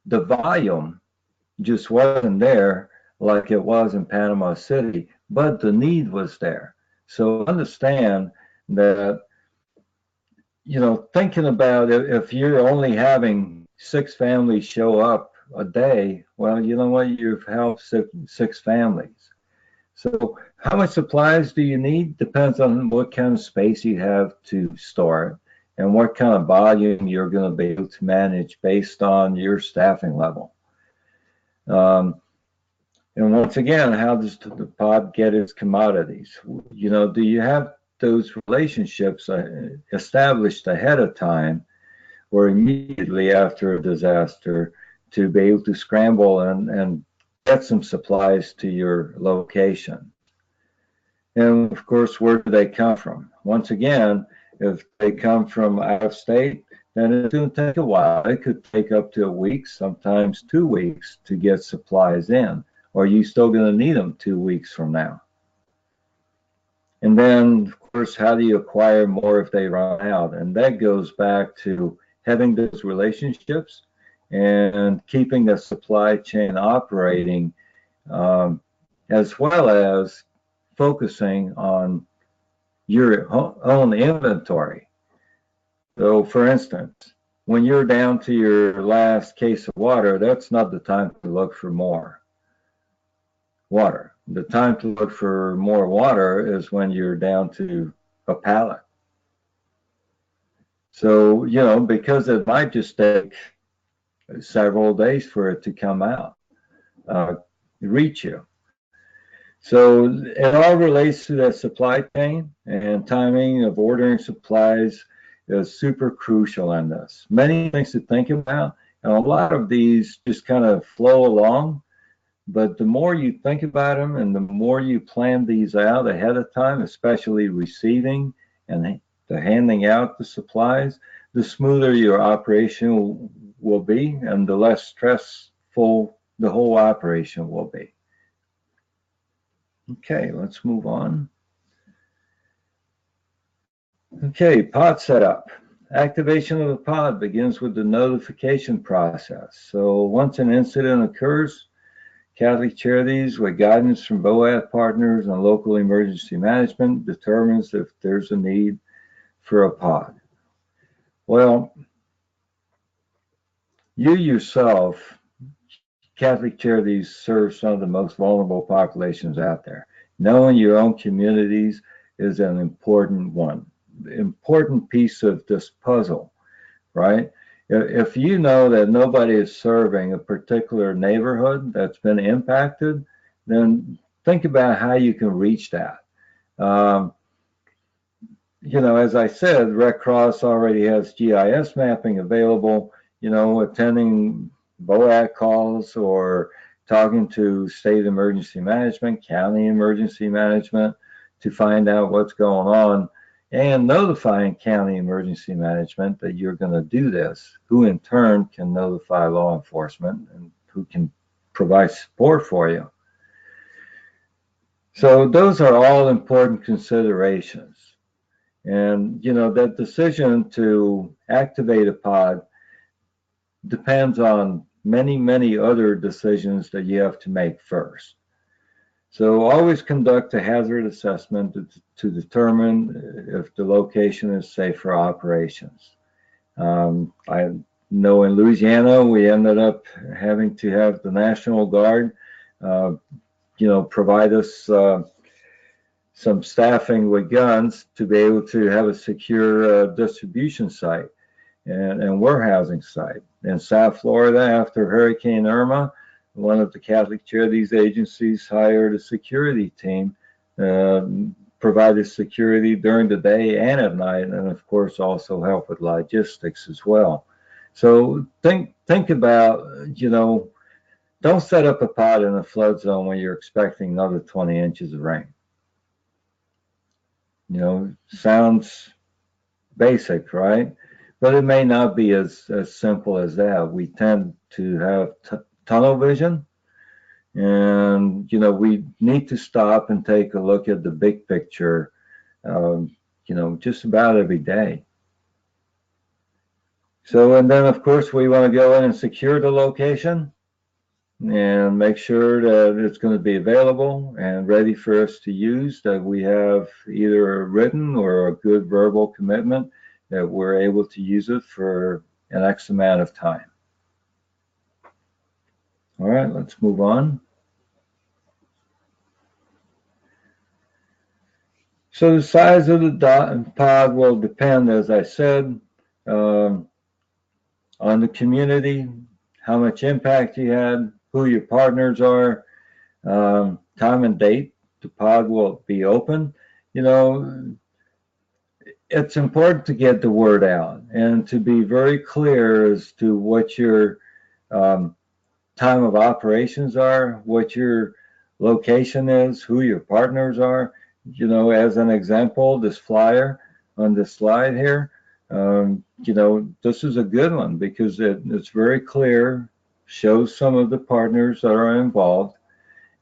volume just wasn't there like it was in Panama City, but the need was there. So understand that, thinking about it, if you're only having 6 families show up a day, well, you know what? You've helped 6 families. So how much supplies do you need? Depends on what kind of space you have to store it and what kind of volume you're going to be able to manage based on your staffing level. And once again, how does the pod get its commodities? Do you have those relationships established ahead of time or immediately after a disaster to be able to scramble and get some supplies to your location? And of course, where do they come from? Once again, if they come from out of state, then it's going to take a while. It could take up to a week, sometimes 2 weeks to get supplies in. Or are you still going to need them 2 weeks from now? And then, of course, how do you acquire more if they run out? And that goes back to having those relationships and keeping a supply chain operating, as well as focusing on your own inventory. So, for instance, when you're down to your last case of water, that's not the time to look for more water. The time to look for more water is when you're down to a pallet. So, because it might just take several days for it to come out, reach you. So it all relates to that supply chain, and timing of ordering supplies is super crucial in this. Many things to think about, and a lot of these just kind of flow along. But the more you think about them and the more you plan these out ahead of time, especially receiving and the handing out the supplies, the smoother your operation will be and the less stressful the whole operation will be. Okay, let's move on. Okay, pod setup. Activation of the pod begins with the notification process. So once an incident occurs, Catholic Charities, with guidance from BOAT partners and local emergency management, determines if there's a need for a pod. Well, you yourself, Catholic Charities, serve some of the most vulnerable populations out there. Knowing your own communities is an important piece of this puzzle, right? If you know that nobody is serving a particular neighborhood that's been impacted, then think about how you can reach that. As I said, Red Cross already has GIS mapping available. Attending BOAT calls or talking to state emergency management, county emergency management to find out what's going on, and notifying county emergency management that you're going to do this, who in turn can notify law enforcement and who can provide support for you. So those are all important considerations. And, that decision to activate a pod depends on many, many other decisions that you have to make first. So always conduct a hazard assessment to determine if the location is safe for operations. I know in Louisiana, we ended up having to have the National Guard, provide us some staffing with guns to be able to have a secure distribution site and warehousing site. In South Florida, after Hurricane Irma, one of the Catholic Charities agencies hired a security team, provided security during the day and at night, and of course also help with logistics as well. So think about, don't set up a pod in a flood zone when you're expecting another 20 inches of rain. Sounds basic, right? but it may not be as simple as that. We tend to have tunnel vision, and we need to stop and take a look at the big picture, just about every day. So, and then of course we want to go in and secure the location and make sure that it's going to be available and ready for us to use, that we have either a written or a good verbal commitment that we're able to use it for an X amount of time. All right, let's move on. So the size of the pod will depend, as I said, on the community, how much impact you had, who your partners are, time and date the pod will be open. It's important to get the word out and to be very clear as to what your time of operations are, what your location is, who your partners are. As an example, this flyer on this slide here, this is a good one because it's very clear, shows some of the partners that are involved,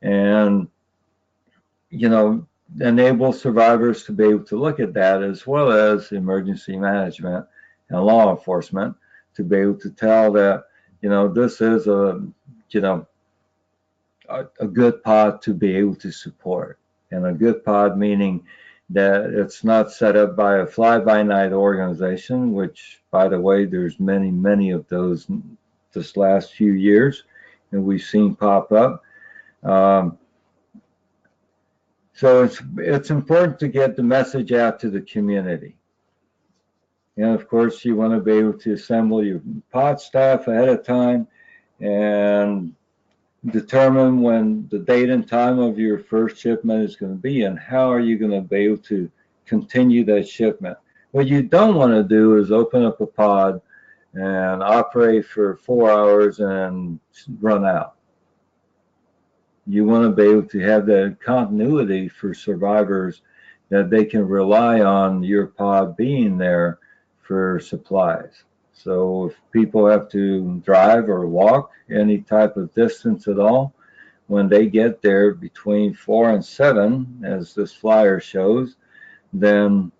and enable survivors to be able to look at that, as well as emergency management and law enforcement, to be able to tell that this is a good pod to be able to support. And a good pod meaning that it's not set up by a fly-by-night organization, which, by the way, there's many of those this last few years, and we've seen pop up. So it's important to get the message out to the community. And of course, you want to be able to assemble your pod staff ahead of time and determine when the date and time of your first shipment is going to be, and how are you going to be able to continue that shipment. What you don't want to do is open up a pod and operate for 4 hours and run out. You want to be able to have that continuity for survivors, that they can rely on your pod being there for supplies. So if people have to drive or walk any type of distance at all, when they get there between 4 and 7, as this flyer shows, then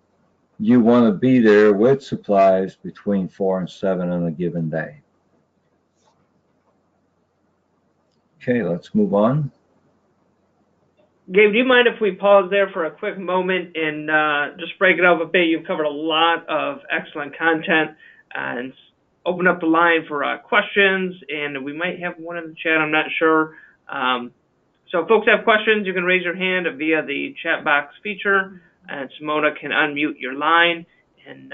you want to be there with supplies between 4 and 7 on a given day. Okay, let's move on. Gabe, do you mind if we pause there for a quick moment and just break it up a bit? You've covered a lot of excellent content, and open up the line for questions, and we might have one in the chat, I'm not sure. So if folks have questions, you can raise your hand via the chat box feature, and Simona can unmute your line, and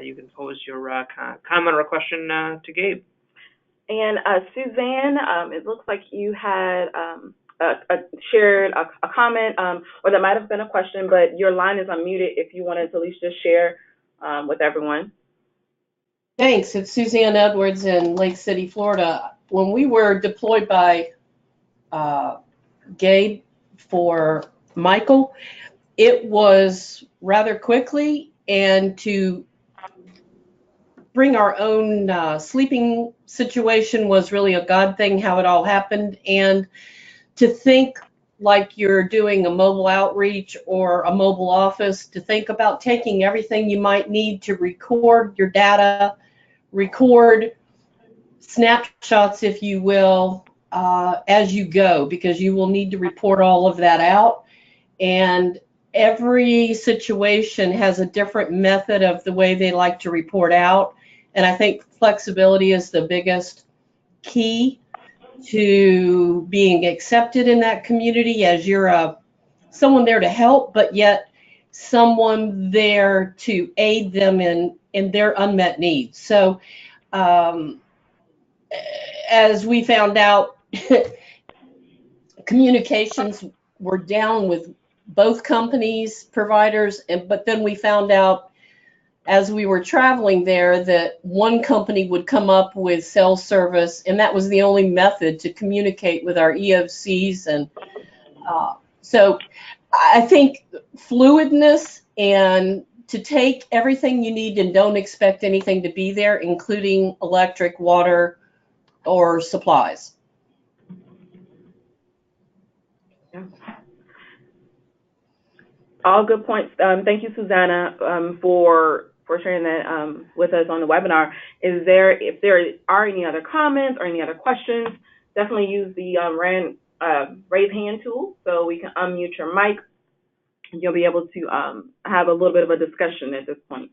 you can pose your comment or question to Gabe. And Suzanne, it looks like you had shared a comment, or that might have been a question, but your line is unmuted if you wanted to at least just share with everyone. Thanks. It's Suzanne Edwards in Lake City, Florida. When we were deployed by Gabe for Michael, it was rather quickly, and to bring our own sleeping situation was really a God thing, how it all happened. And to think like you're doing a mobile outreach or a mobile office, to think about taking everything you might need to record your data, record snapshots, if you will, as you go, because you will need to report all of that out. And every situation has a different method of the way they like to report out. And I think flexibility is the biggest key to being accepted in that community, as you're someone there to help, but yet someone there to aid them in their unmet needs. So as we found out, communications were down with both companies, providers, but then we found out as we were traveling there that one company would come up with cell service, and that was the only method to communicate with our EOCs. And so I think fluidness and to take everything you need and don't expect anything to be there, including electric, water, or supplies. Yeah. All good points. Thank you, Susanna, for sharing that with us on the webinar. If there are any other comments or any other questions, definitely use the raise hand tool so we can unmute your mic. You'll be able to have a little bit of a discussion at this point.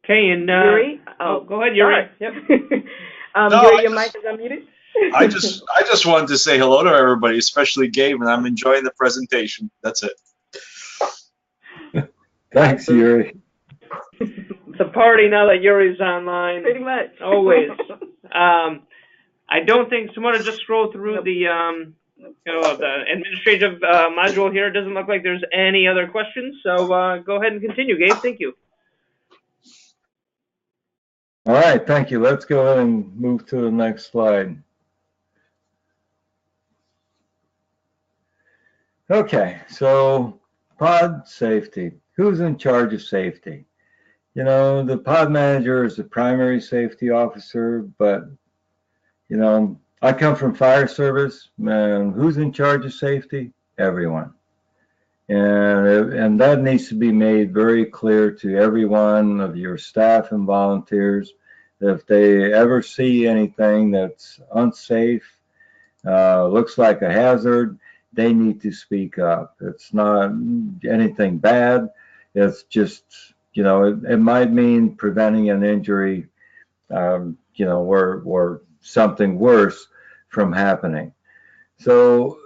Okay, and Yuri? go ahead, Yuri. Yep. No, Yuri, your mic is unmuted. I just wanted to say hello to everybody, especially Gabe, and I'm enjoying the presentation. That's it. Thanks, Yuri. It's a party now that Yuri's online. Pretty much. Always. I don't think someone just scroll through the the administrative module here. It doesn't look like there's any other questions, so go ahead and continue, Gabe. Thank you. All right, thank you. Let's go ahead and move to the next slide. Okay, so pod safety. Who's in charge of safety? You know, the pod manager is the primary safety officer, but, you know, I come from fire service, and who's in charge of safety? Everyone. And that needs to be made very clear to every one of your staff and volunteers. If they ever see anything that's unsafe, looks like a hazard, they need to speak up. It's not anything bad. It's just, you know, it might mean preventing an injury, you know, or something worse from happening. So,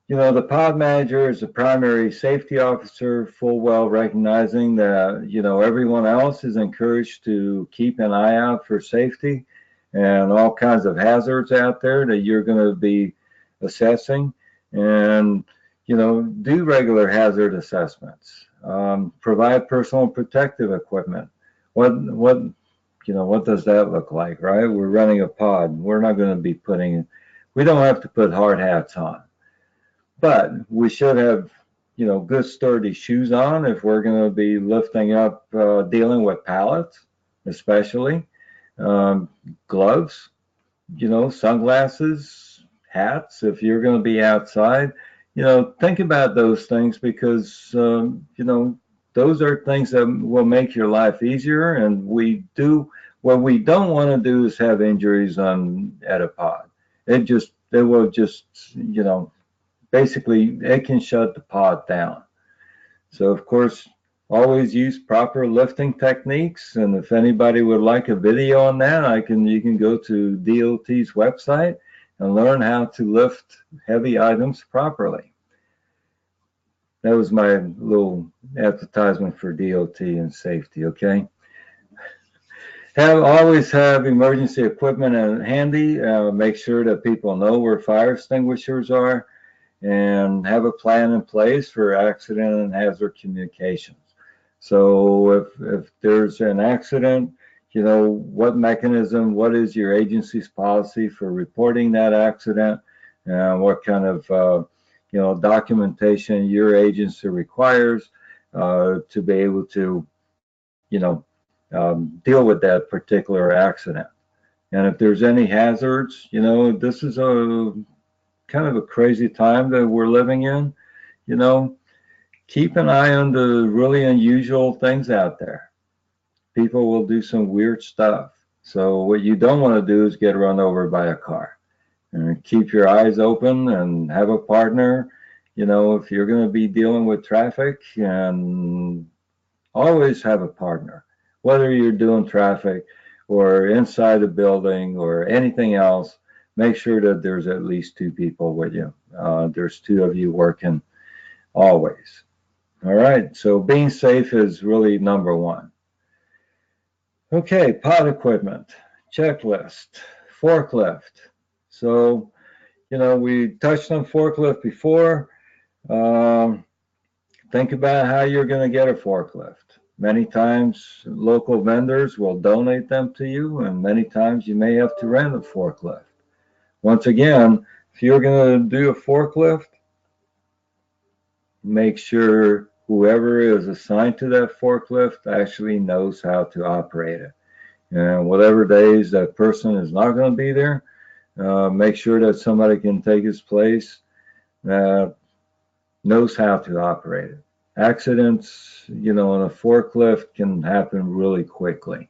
you know, the pod manager is the primary safety officer, full well recognizing that, you know, everyone else is encouraged to keep an eye out for safety and all kinds of hazards out there that you're going to be assessing, and, you know, do regular hazard assessments, provide personal protective equipment. What does that look like, right? We're running a pod. We're not going to be we don't have to put hard hats on. But we should have, you know, good sturdy shoes on if we're going to be lifting up, dealing with pallets, especially. Gloves, you know, sunglasses, hats, if you're going to be outside. You know, think about those things because, you know, those are things that will make your life easier. And what we don't want to do is have injuries at a pod. It will just, you know, basically, it can shut the pod down. So, of course, always use proper lifting techniques. And if anybody would like a video on that, you can go to DOT's website and learn how to lift heavy items properly. That was my little advertisement for DOT and safety, okay? Always have emergency equipment handy. Make sure that people know where fire extinguishers are, and have a plan in place for accident and hazard communications. So if there's an accident, you know, what is your agency's policy for reporting that accident, and what kind of, you know, documentation your agency requires to be able to, you know, deal with that particular accident. And if there's any hazards, you know, this is kind of a crazy time that we're living in, you know, keep an eye on the really unusual things out there. People will do some weird stuff. So what you don't want to do is get run over by a car. And keep your eyes open and have a partner. You know, if you're going to be dealing with traffic, and always have a partner, whether you're doing traffic or inside a building or anything else. Make sure that there's at least two people with you. There's two of you working always. All right, so being safe is really number one. Okay, pod equipment, checklist, forklift. So, you know, we touched on forklift before. Think about how you're going to get a forklift. Many times local vendors will donate them to you, and many times you may have to rent a forklift. Once again, If you're going to do a forklift, make sure whoever is assigned to that forklift actually knows how to operate it. And whatever days that person is not going to be there, make sure that somebody can take his place that knows how to operate it. Accidents, you know, on a forklift can happen really quickly.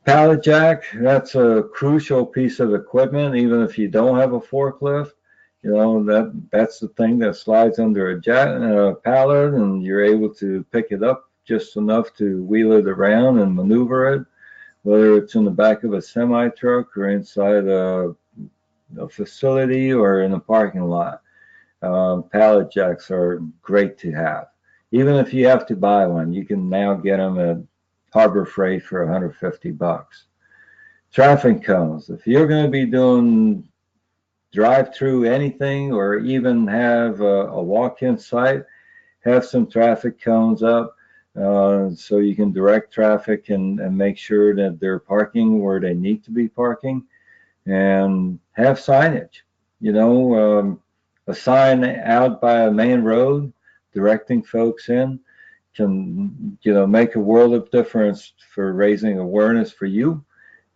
Pallet jack, that's a crucial piece of equipment, even if you don't have a forklift. You know, that's the thing that slides under a pallet, and you're able to pick it up just enough to wheel it around and maneuver it, whether it's in the back of a semi truck or inside a facility or in a parking lot. Pallet jacks are great to have. Even if you have to buy one, you can now get them at Harbor Freight for 150 bucks. Traffic cones. If you're going to be doing drive-through anything or even have a walk-in site, have some traffic cones up so you can direct traffic and make sure that they're parking where they need to be parking, and have signage. You know, a sign out by a main road directing folks in can, you know, make a world of difference for raising awareness for you.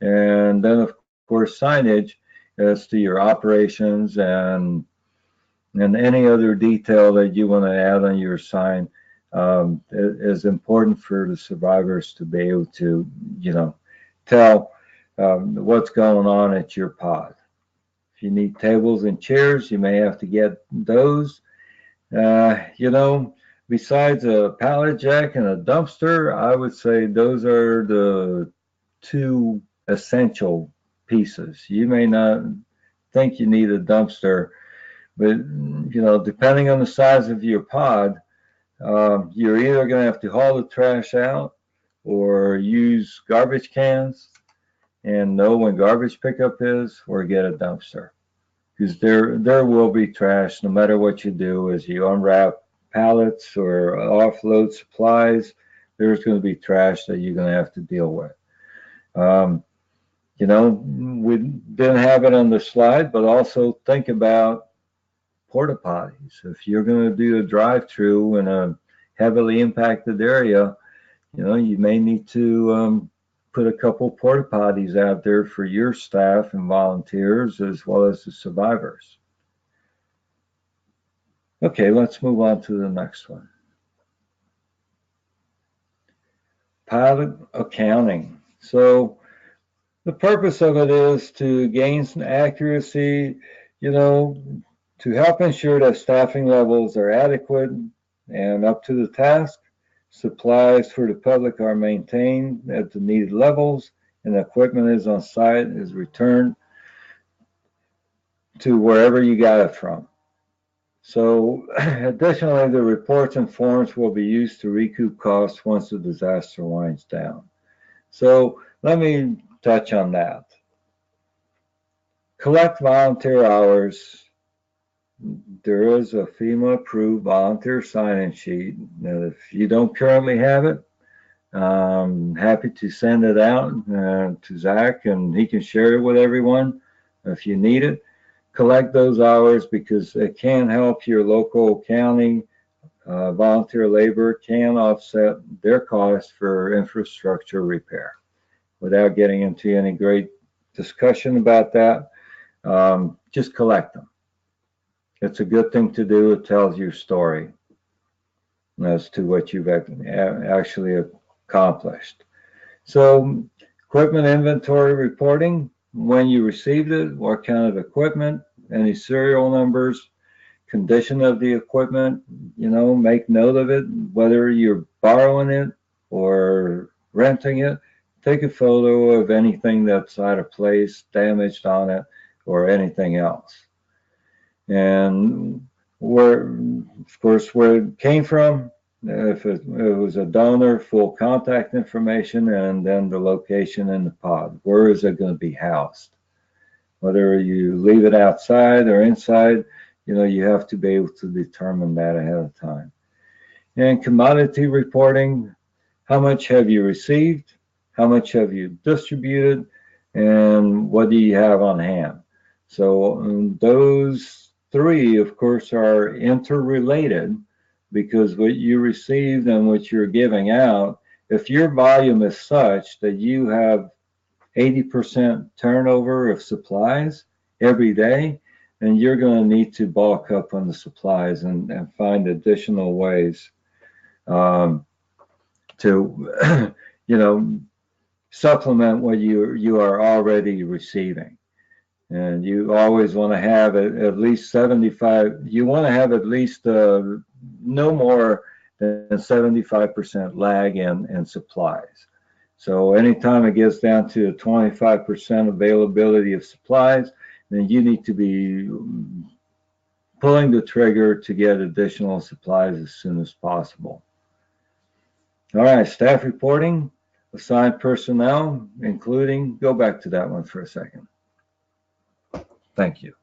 And then, of course, signage as to your operations and any other detail that you want to add on your sign is important for the survivors to be able to, you know, tell what's going on at your pod. If you need tables and chairs, you may have to get those. You know, besides a pallet jack and a dumpster, I would say those are the two essential pieces. You may not think you need a dumpster, but you know, depending on the size of your pod, you're either going to have to haul the trash out or use garbage cans and know when garbage pickup is, or get a dumpster. Because there will be trash no matter what you do as you unwrap pallets or offload supplies. There's going to be trash that you're going to have to deal with. You know, we didn't have it on the slide, but also think about porta potties. If you're going to do a drive-through in a heavily impacted area, you know, you may need to put a couple porta potties out there for your staff and volunteers as well as the survivors. Okay, let's move on to the next one. Pilot accounting. So the purpose of it is to gain some accuracy, you know, to help ensure that staffing levels are adequate and up to the task. Supplies for the public are maintained at the needed levels, and equipment is on site, is returned to wherever you got it from. So additionally, the reports and forms will be used to recoup costs once the disaster winds down. So let me touch on that. Collect volunteer hours. There is a FEMA approved volunteer sign-in sheet. Now, if you don't currently have it, I'm happy to send it out to Zach, and he can share it with everyone if you need it. Collect those hours because it can help your local county. Volunteer labor can offset their costs for infrastructure repair. Without getting into any great discussion about that, just collect them. It's a good thing to do. It tells your story as to what you've actually accomplished. So, equipment inventory reporting, when you received it, what kind of equipment, any serial numbers, condition of the equipment, you know, make note of it, whether you're borrowing it or renting it. Take a photo of anything that's out of place, damaged on it, or anything else. And where, of course, where it came from, if it was a donor, full contact information, and then the location in the pod. Where is it going to be housed? Whether you leave it outside or inside, you know, you have to be able to determine that ahead of time. And commodity reporting, how much have you received? How much have you distributed? And what do you have on hand? So those three, of course, are interrelated because what you received and what you're giving out, if your volume is such that you have 80% turnover of supplies every day, then you're going to need to bulk up on the supplies and find additional ways to, supplement what you are already receiving. And you always want to have at least 75, you want to have at least no more than 75% lag in supplies. So anytime it gets down to 25% availability of supplies, then you need to be pulling the trigger to get additional supplies as soon as possible. All right, staff reporting, assigned personnel, including, go back to that one for a second. Thank you.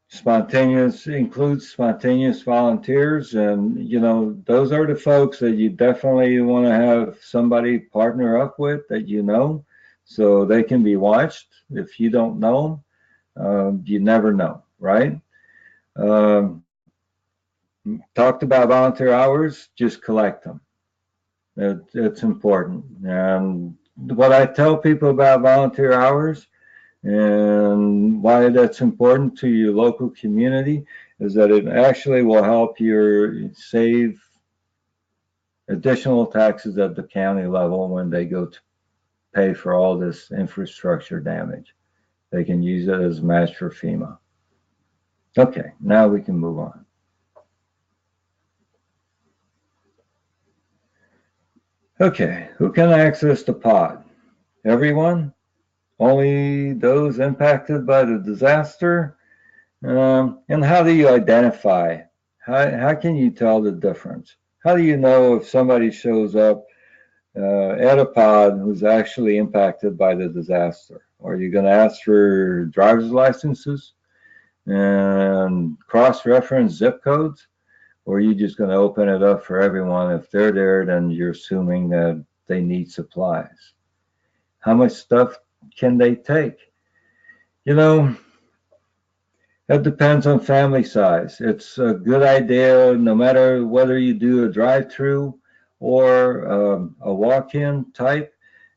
Spontaneous includes spontaneous volunteers, and those are the folks that you definitely want to have somebody partner up with that so they can be watched. If you don't know them, you never know, right? Um, Talked about volunteer hours, just collect them. It's important. And what I tell people about volunteer hours and why that's important to your local community is that it actually will help you save additional taxes at the county level when they go to pay for all this infrastructure damage. They can use it as a match for FEMA. Okay, now we can move on. Okay, who can access the pod? Everyone? Only those impacted by the disaster? And how do you identify? How can you tell the difference? How do you know if somebody shows up at a pod who's actually impacted by the disaster? Are you going to ask for driver's licenses and cross-reference zip codes? Or are you just going to open it up for everyone? If they're there, then you're assuming that they need supplies. How much stuff can they take? That depends on family size. It's a good idea, no matter whether you do a drive-through or a walk-in type.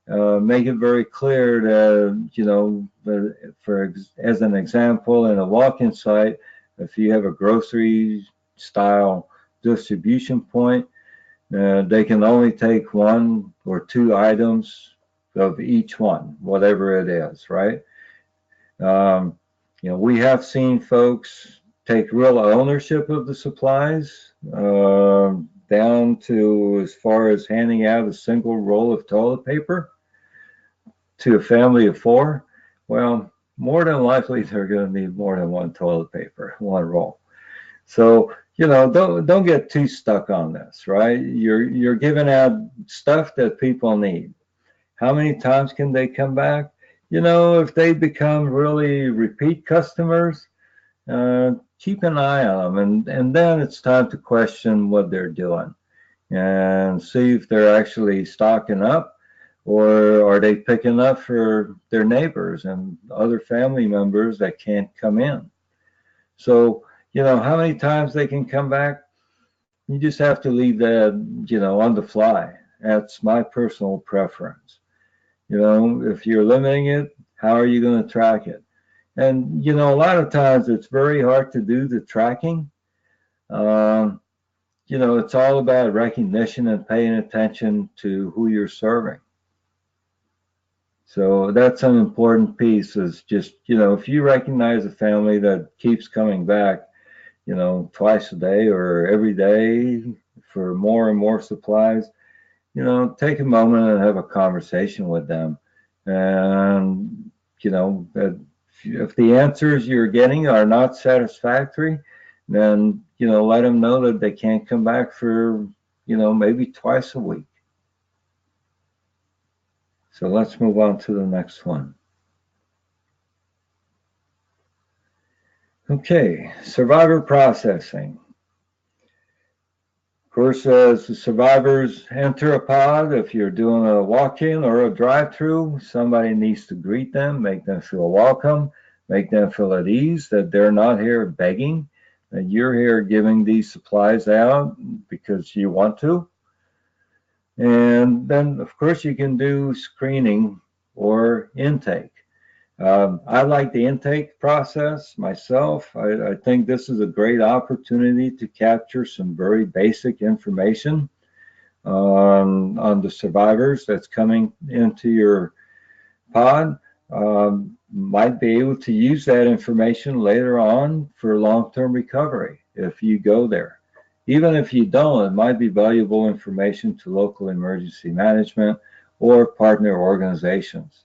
Make it very clear that, as an example, in a walk-in site, if you have a grocery style distribution point, they can only take 1 or 2 items of each one, whatever it is, right? We have seen folks take real ownership of the supplies, down to as far as handing out a single roll of toilet paper to a family of 4. Well, more than likely they're going to need more than 1 toilet paper, 1 roll. So don't get too stuck on this, right? You're giving out stuff that people need. How many times can they come back? If they become really repeat customers, keep an eye on them, and then it's time to question what they're doing and see if they're actually stocking up, or are they picking up for their neighbors and other family members that can't come in. So, how many times they can come back, you just have to leave that, on the fly. That's my personal preference. If you're limiting it, how are you going to track it? And, a lot of times it's very hard to do the tracking. It's all about recognition and paying attention to who you're serving. So that's an important piece, is just, if you recognize a family that keeps coming back, twice a day or every day for more and more supplies, take a moment and have a conversation with them. And, if the answers you're getting are not satisfactory, then, let them know that they can't come back for, maybe twice a week. So let's move on to the next one. Okay, survivor processing. Of course, as the survivors enter a pod, if you're doing a walk-in or a drive-through, somebody needs to greet them, make them feel welcome, make them feel at ease that they're not here begging, that you're here giving these supplies out because you want to. And then, of course, you can do screening or intake. I like the intake process myself. I think this is a great opportunity to capture some very basic information on the survivors that's coming into your pod. Might be able to use that information later on for long-term recovery if you go there. Even if you don't, it might be valuable information to local emergency management or partner organizations.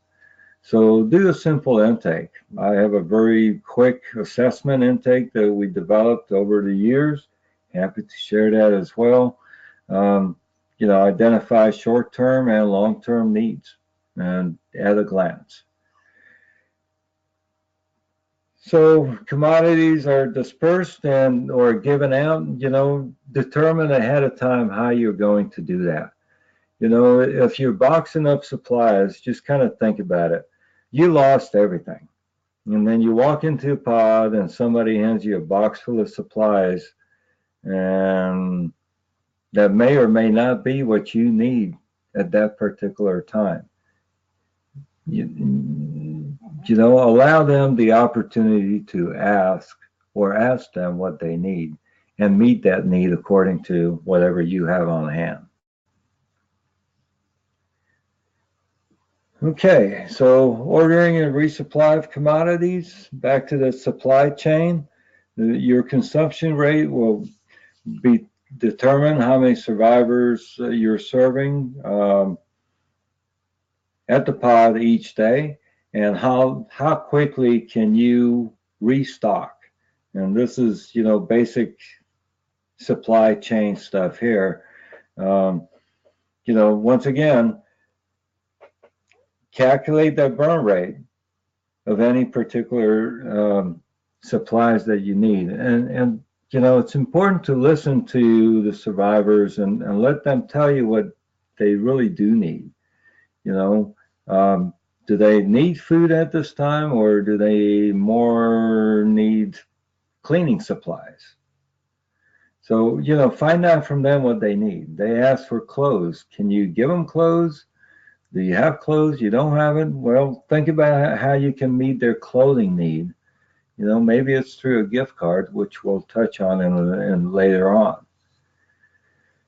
So do a simple intake. I have a very quick assessment intake that we developed over the years. Happy to share that as well. Identify short-term and long-term needs and at a glance. So commodities are dispersed and or given out, determine ahead of time how you're going to do that. If you're boxing up supplies, just kind of think about it. You lost everything. And then you walk into a pod and somebody hands you a box full of supplies, and that may or may not be what you need at that particular time. Allow them the opportunity to ask them what they need and meet that need according to whatever you have on hand. Okay, so ordering and resupply of commodities, back to the supply chain. Your consumption rate will be determine how many survivors you're serving at the pod each day, and how quickly can you restock. And this is basic supply chain stuff here. Once again, calculate that burn rate of any particular supplies that you need. And it's important to listen to the survivors and let them tell you what they really do need. Do they need food at this time, or do they more need cleaning supplies? So, find out from them what they need. They ask for clothes. Can you give them clothes? Do you have clothes? You don't have it? Well, think about how you can meet their clothing need. Maybe it's through a gift card, which we'll touch on in later on.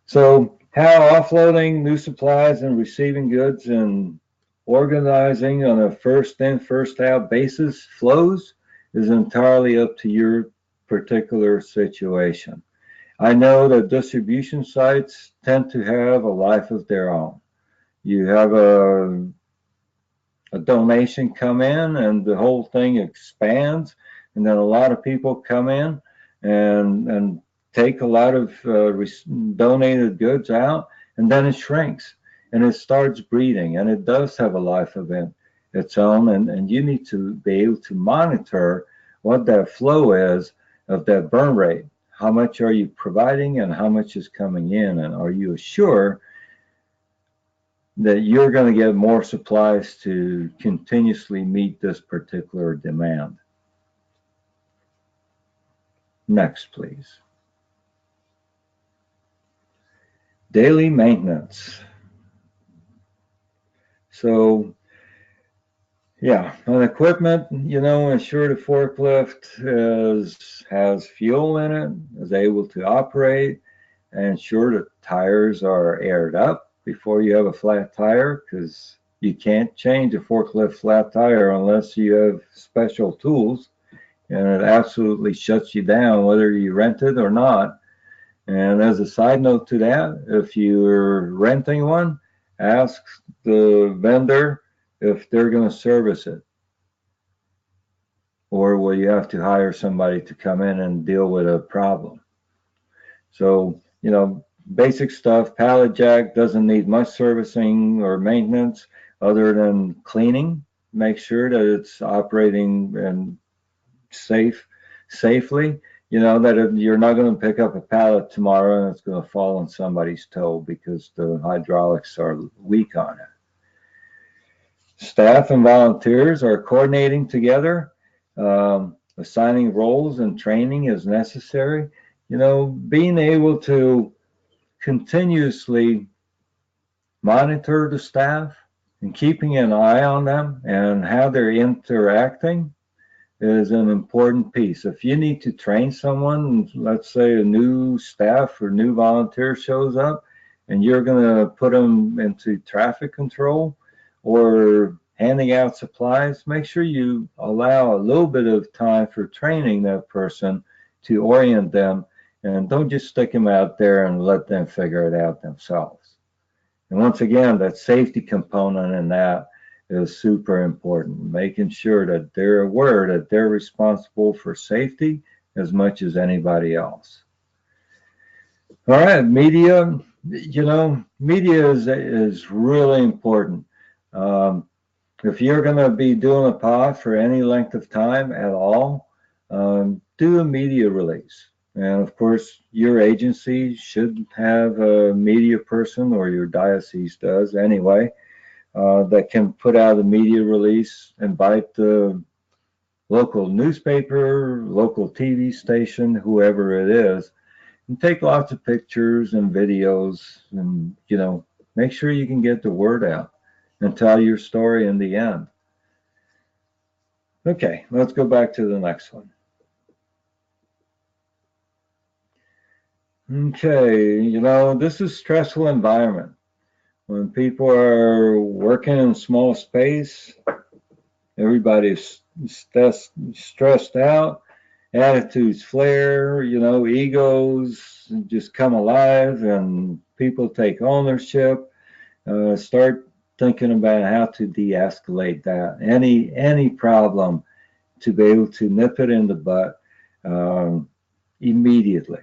So how offloading new supplies and receiving goods and organizing on a first in, first out basis flows is entirely up to your particular situation. I know that distribution sites tend to have a life of their own. You have a donation come in and the whole thing expands, and then a lot of people come in and take a lot of donated goods out, and then it shrinks and it starts breeding, and it does have a life of its own, and you need to be able to monitor what that flow is of that burn rate. How much are you providing and how much is coming in, and are you sure that you're going to get more supplies to continuously meet this particular demand? Next, please. Daily maintenance. So, yeah, on equipment, ensure the forklift has fuel in it, is able to operate, and ensure the tires are aired up before you have a flat tire, because you can't change a forklift flat tire unless you have special tools, and it absolutely shuts you down whether you rent it or not. And as a side note to that, if you're renting one, ask the vendor if they're going to service it, or will you have to hire somebody to come in and deal with a problem. So, basic stuff. Pallet jack doesn't need much servicing or maintenance other than cleaning. Make sure that it's operating and safely. you know, that you're not going to pick up a pallet tomorrow and it's going to fall on somebody's toe because the hydraulics are weak on it. Staff and volunteers are coordinating together, assigning roles and training as necessary. You know, being able to continuously monitor the staff and keeping an eye on them and how they're interacting is an important piece. If you need to train someone, let's say a new staff or new volunteer shows up and you're going to put them into traffic control or handing out supplies, make sure you allow a little bit of time for training that person to orient them, and don't just stick them out there and let them figure it out themselves. And once again, that safety component in that is super important, making sure that they're aware that they're responsible for safety as much as anybody else. All right, media, you know, media is really important. If you're going to be doing a pod for any length of time at all, do a media release. And of course, your agency should have a media person, or your diocese does anyway, that can put out a media release, invite the local newspaper, local TV station, whoever it is, and take lots of pictures and videos, and, you know, make sure you can get the word out and tell your story in the end. Okay, let's go back to the next one. Okay, you know, this is stressful environment. When people are working in small space, everybody's stressed out, attitudes flare, you know, egos just come alive, and people take ownership. Start thinking about how to de-escalate that. Any problem, to be able to nip it in the butt immediately.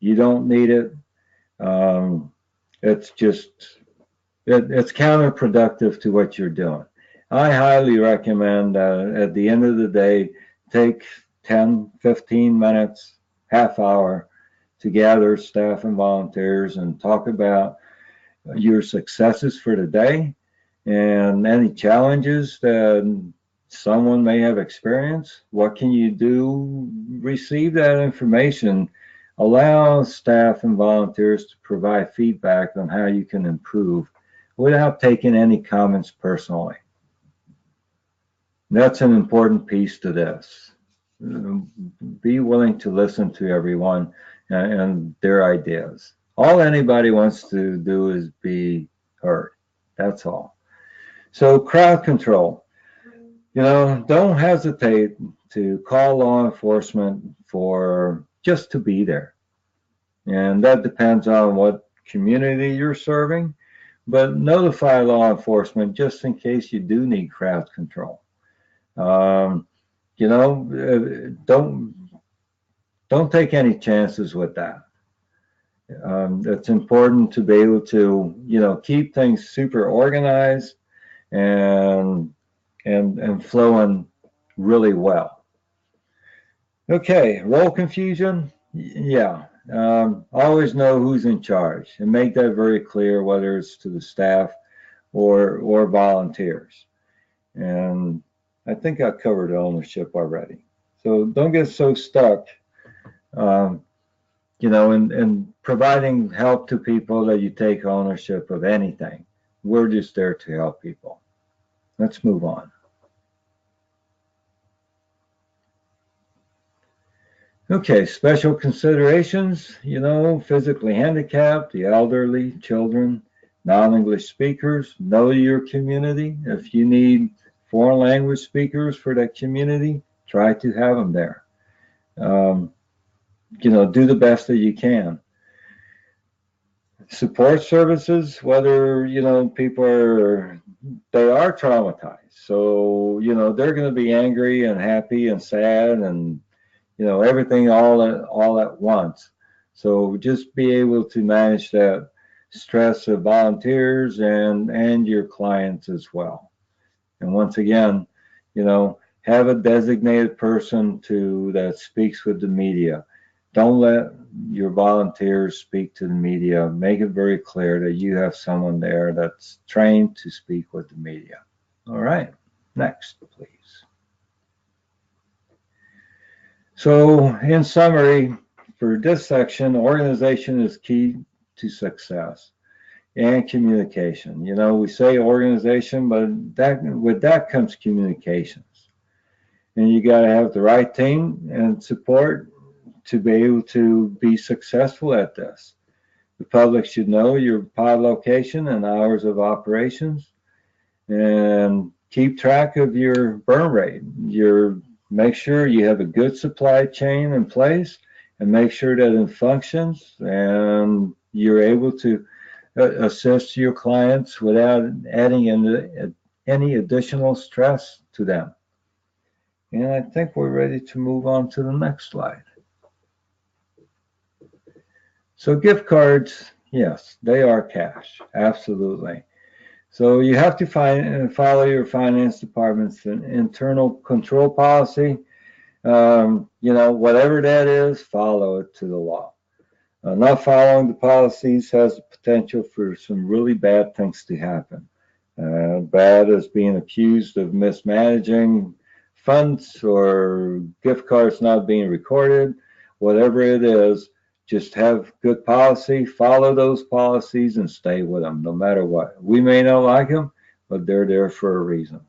You don't need it. It's just it's counterproductive to what you're doing. I highly recommend at the end of the day, take 10, 15 minutes, half hour to gather staff and volunteers and talk about your successes for the day and any challenges that someone may have experienced. What can you do? Receive that information. Allow staff and volunteers to provide feedback on how you can improve without taking any comments personally. That's an important piece to this. Be willing to listen to everyone and their ideas. All anybody wants to do is be heard. That's all. So crowd control. You know, don't hesitate to call law enforcement for just to be there. And that depends on what community you're serving, but notify law enforcement just in case you do need crowd control. You know, don't take any chances with that. It's important to be able to, you know, keep things super organized and flowing really well. Okay, role confusion. Yeah, always know who's in charge and make that very clear, whether it's to the staff or volunteers. And I think I covered ownership already. So don't get so stuck, you know, in providing help to people that you take ownership of anything. We're just there to help people. Let's move on. Okay, special considerations, you know, physically handicapped, the elderly, children, non-English speakers. Know your community. If you need foreign language speakers for that community, try to have them there. You know, do the best that you can. Support services, whether, you know, people they are traumatized. So, you know, they're going to be angry and happy and sad and, you know, everything all at once. So just be able to manage that stress of volunteers and your clients as well. And once again, you know, Have a designated person that speaks with the media. Don't let your volunteers speak to the media. Make it very clear that you have someone there that's trained to speak with the media. All right, next, please. So, in summary, for this section, organization is key to success and communication. You know, we say organization, but with that comes communications. And you got to have the right team and support to be able to be successful at this. The public should know your pod location and hours of operations, and keep track of your burn rate. Make sure you have a good supply chain in place, and make sure that it functions and you're able to assist your clients without adding any additional stress to them. And I think we're ready to move on to the next slide. So gift cards, yes, they are cash, absolutely. So you have to follow your finance department's internal control policy. Whatever that is, follow it to the law. Not following the policies has the potential for some really bad things to happen. Bad as being accused of mismanaging funds or gift cards not being recorded, whatever it is. Just have good policy, follow those policies, and stay with them no matter what. We may not like them, but they're there for a reason.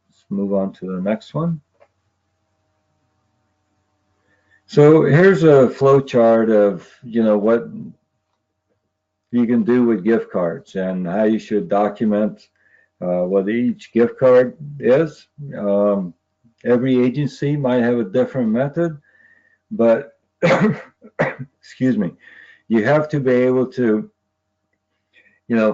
Let's move on to the next one. So here's a flow chart of what you can do with gift cards and how you should document what each gift card is. Every agency might have a different method, but excuse me, you have to be able to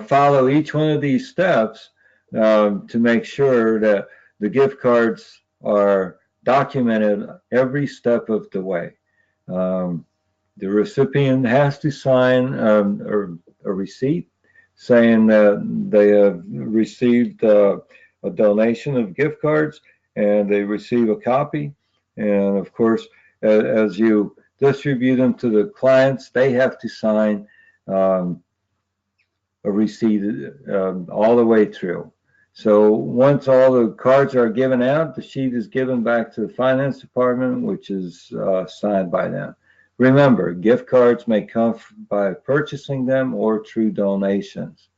follow each one of these steps to make sure that the gift cards are documented every step of the way. The recipient has to sign a receipt saying that they have received a donation of gift cards, and they receive a copy. And of course, as you distribute them to the clients, they have to sign a receipt all the way through. So once all the cards are given out, the sheet is given back to the finance department, which is signed by them. Remember, gift cards may come by purchasing them or through donations.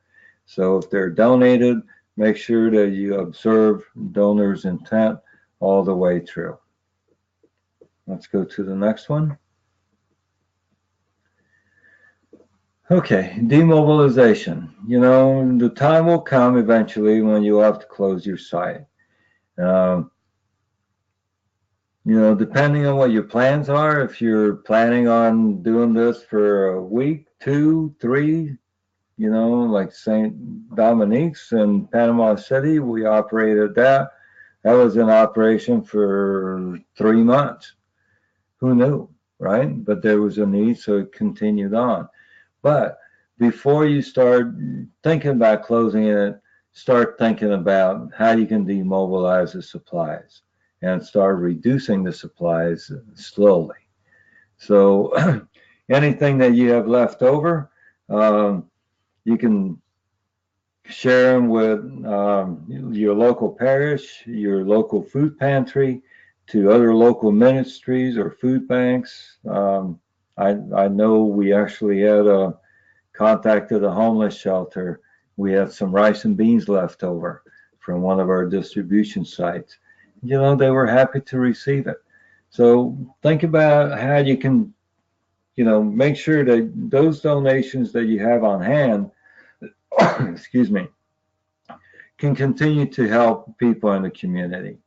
So if they're donated, make sure that you observe donor's intent all the way through. Let's go to the next one. Okay, demobilization. The time will come eventually when you have to close your site. Depending on what your plans are, if you're planning on doing this for a week, 2, 3, like St. Dominique's in Panama City, we operated that. That was in operation for 3 months. Who knew, right? But there was a need, so it continued on. But before you start thinking about closing it, start thinking about how you can demobilize the supplies and start reducing the supplies slowly. So anything that you have left over, you can share them with your local parish, your local food pantry, to other local ministries or food banks. I know we actually had contacted a homeless shelter. We had some rice and beans left over from one of our distribution sites. They were happy to receive it. So think about how you can, make sure that those donations that you have on hand, excuse me, can continue to help people in the community.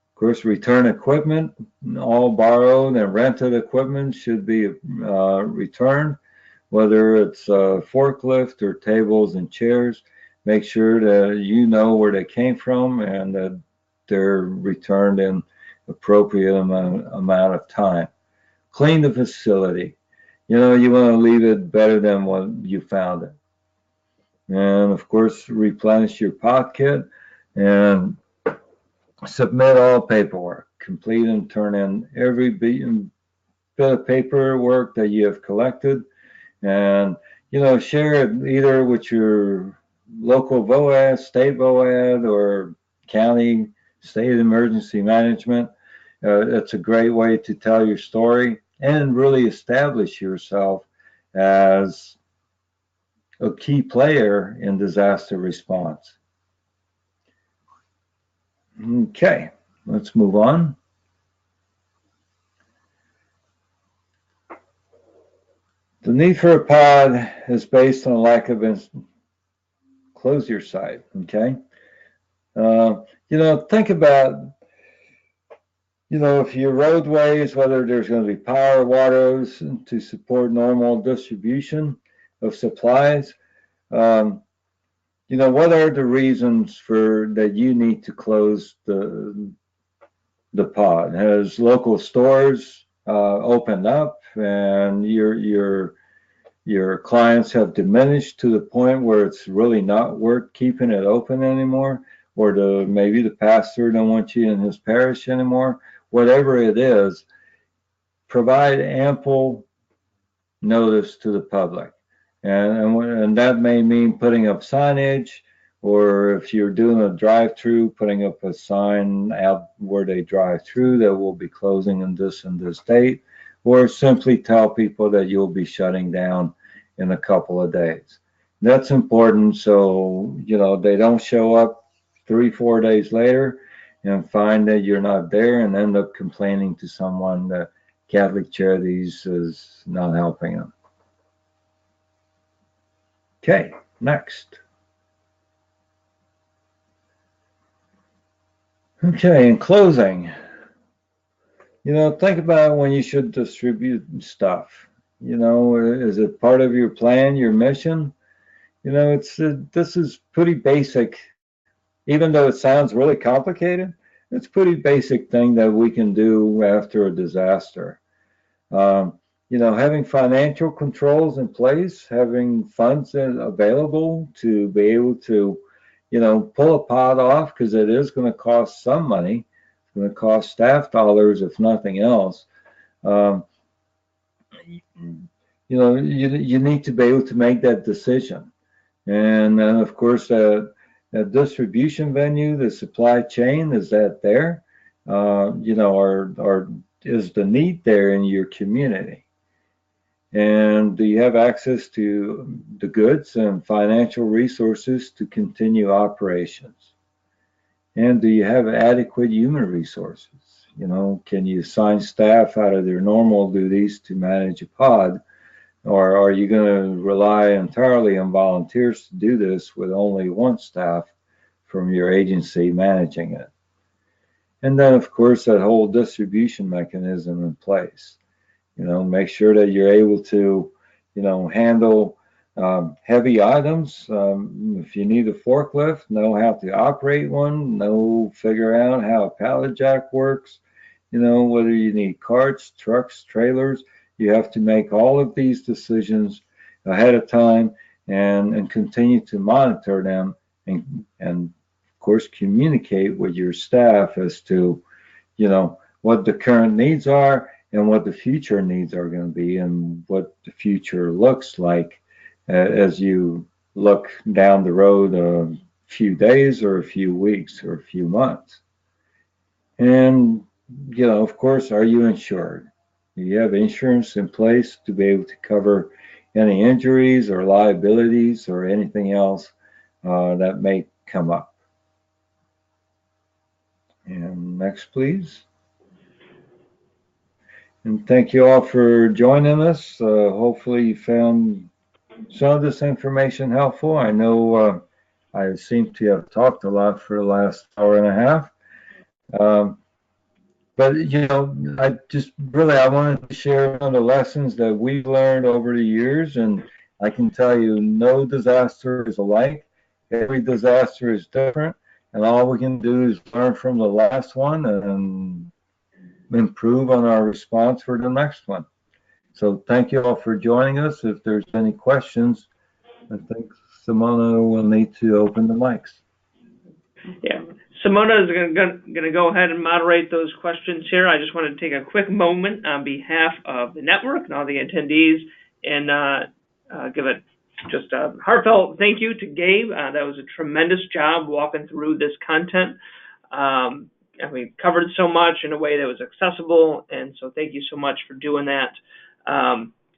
Of course, return equipment, all borrowed and rented equipment should be returned, whether it's a forklift or tables and chairs. Make sure that you know where they came from and that they're returned in appropriate amount of time. Clean the facility. You want to leave it better than what you found it. And of course, replenish your pot kit and submit all paperwork, complete and turn in every bit of paperwork that you have collected, and share it either with your local VOAD, state VOAD, or county state emergency management. It's a great way to tell your story and really establish yourself as a key player in disaster response. Okay, let's move on. The need for a pod is based on lack of close your site. Okay, think about if your roadways, whether there's going to be power, waters to support normal distribution of supplies. What are the reasons for that you need to close the pod? Has local stores opened up and your clients have diminished to the point where it's really not worth keeping it open anymore? Or maybe the pastor don't want you in his parish anymore? Whatever it is, provide ample notice to the public. And that may mean putting up signage, or if you're doing a drive-through, putting up a sign out where they drive through that will be closing on this and this date, or simply tell people that you'll be shutting down in a couple of days. That's important so they don't show up 3-4 days later and find that you're not there and end up complaining to someone that Catholic Charities is not helping them. Okay, next. Okay, in closing, think about when you should distribute stuff. Is it part of your plan, your mission? This is pretty basic, even though it sounds really complicated. It's a pretty basic thing that we can do after a disaster. Having financial controls in place, having funds available to be able to, pull a pod off, because it is going to cost some money. It's going to cost staff dollars, if nothing else. You need to be able to make that decision. And then, of course, the distribution venue, the supply chain, is that there? Or is the need there in your community? And do you have access to the goods and financial resources to continue operations? And do you have adequate human resources? Can you assign staff out of their normal duties to manage a pod? Or are you going to rely entirely on volunteers to do this with only one staff from your agency managing it? And then, of course, that whole distribution mechanism in place. Make sure that you're able to, handle heavy items. If you need a forklift, know how to operate one, figure out how a pallet jack works, whether you need carts, trucks, trailers. You have to make all of these decisions ahead of time and continue to monitor them and of course communicate with your staff as to, what the current needs are and what the future needs are going to be and what the future looks like as you look down the road a few days or a few weeks or a few months. And, of course, are you insured? Do you have insurance in place to be able to cover any injuries or liabilities or anything else that may come up? And next, please. And thank you all for joining us. Hopefully you found some of this information helpful. I know I seem to have talked a lot for the last hour and a half. But I wanted to share some of the lessons that we've learned over the years, and I can tell you no disaster is alike. Every disaster is different, and all we can do is learn from the last one and improve on our response for the next one. So thank you all for joining us. If there's any questions, I think Simona will need to open the mics. Yeah. Simona is going to go ahead and moderate those questions here. I just want to take a quick moment on behalf of the network and all the attendees and give just a heartfelt thank you to Gabe. That was a tremendous job walking through this content. And we covered so much in a way that was accessible, and so thank you so much for doing that.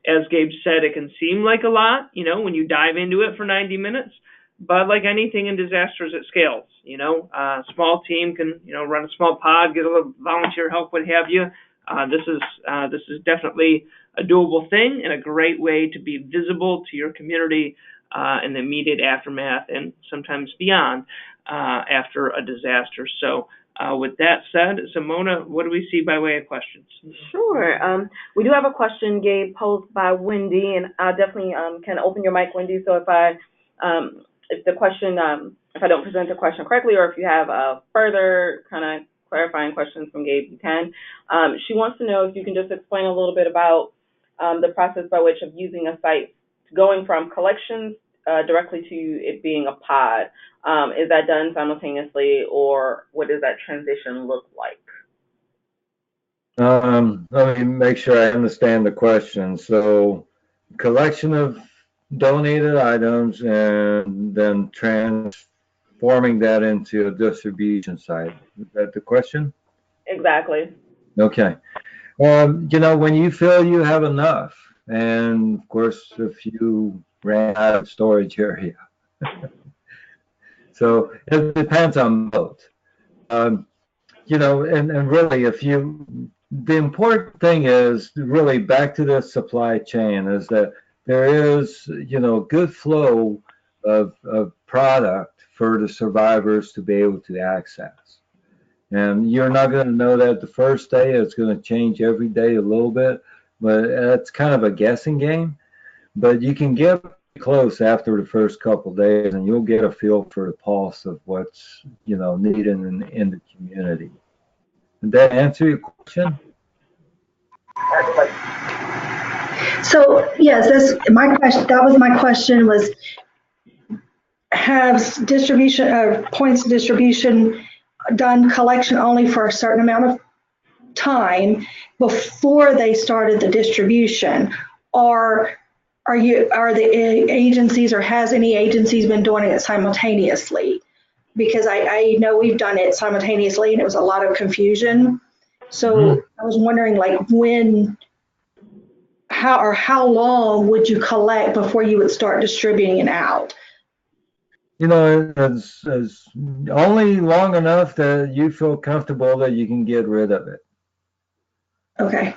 As Gabe said, it can seem like a lot, when you dive into it for 90 minutes. But like anything in disasters, it scales. A small team can, run a small pod, get a little volunteer help, what have you. This is definitely a doable thing and a great way to be visible to your community in the immediate aftermath and sometimes beyond after a disaster. So with that said, Simona, what do we see by way of questions? Sure. We do have a question, Gabe, posed by Wendy, and I definitely can open your mic, Wendy. So if the question, if I don't present the question correctly, or if you have further kind of clarifying questions from Gabe, you can. She wants to know if you can just explain a little bit about the process by which of using a site going from collections directly to it being a pod. Is that done simultaneously, or what does that transition look like? Let me make sure I understand the question. So, collection of donated items and then transforming that into a distribution site. Is that the question? Exactly. Okay. When you feel you have enough, and of course, if you ran out of storage area. So it depends on both. And really, the important thing is really back to the supply chain is that there is, good flow of product for the survivors to be able to access. And you're not going to know that the first day. It's going to change every day a little bit, but it's kind of a guessing game. But you can get close after the first couple of days, and you'll get a feel for the pulse of what's needed in the community. Did that answer your question? So yes, that's my question. That was my question: was have distribution points of distribution done collection only for a certain amount of time before they started the distribution, or are the agencies, or has any agencies been doing it simultaneously? Because I know we've done it simultaneously and it was a lot of confusion. So I was wondering, like, how long would you collect before you would start distributing it out? It's only long enough that you feel comfortable that you can get rid of it. Okay.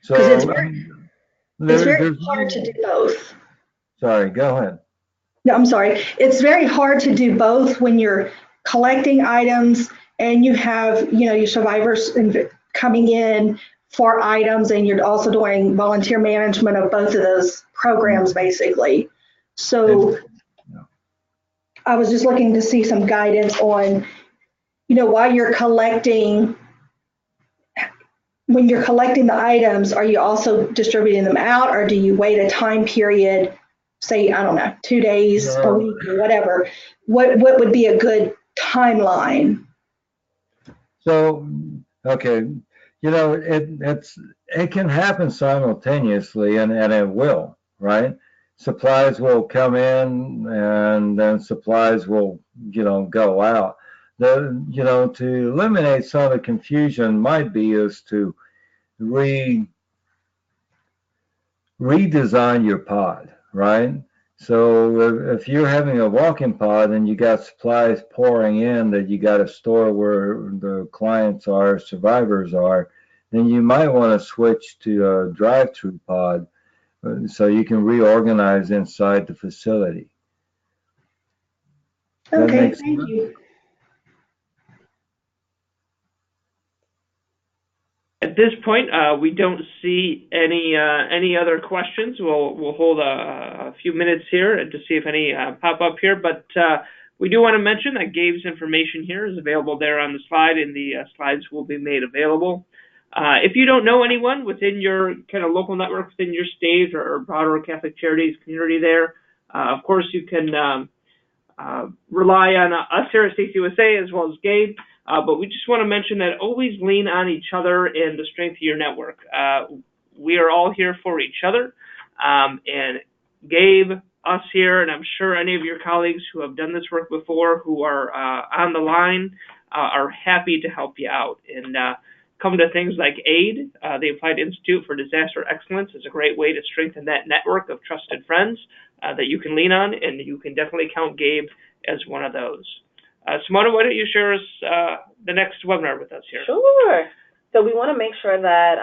So it's very hard to do both. Sorry, go ahead. No, I'm sorry. It's very hard to do both when you're collecting items and you have, your survivors coming in for items, and you're also doing volunteer management of both of those programs, basically. So I was just looking to see some guidance on, while you're collecting, when you're collecting the items, are you also distributing them out, or do you wait a time period, say, I don't know, 2 days, a week, or whatever? What would be a good timeline? So, okay, it can happen simultaneously, and it will, right? Supplies will come in, and then supplies will, go out. To eliminate some of the confusion might be is to redesign your pod, right? So if you're having a walk-in pod and you got supplies pouring in that you got to store where the clients are, survivors are, then you might want to switch to a drive-through pod so you can reorganize inside the facility. Okay, thank you. At this point, we don't see any other questions. We'll hold a few minutes here to see if any pop up here. But we do want to mention that Gabe's information here is available there on the slide, and the slides will be made available. If you don't know anyone within your kind of local network, within your state or broader Catholic Charities community there, of course you can rely on us here at CCUSA as well as Gabe, but we just want to mention that always lean on each other and the strength of your network. We are all here for each other, and Gabe, us here, and I'm sure any of your colleagues who have done this work before who are on the line are happy to help you out. And come to things like AID, the Applied Institute for Disaster Excellence, is a great way to strengthen that network of trusted friends that you can lean on, and you can definitely count Gabe as one of those. Simona, why don't you share us the next webinar with us here? Sure. So we want to make sure that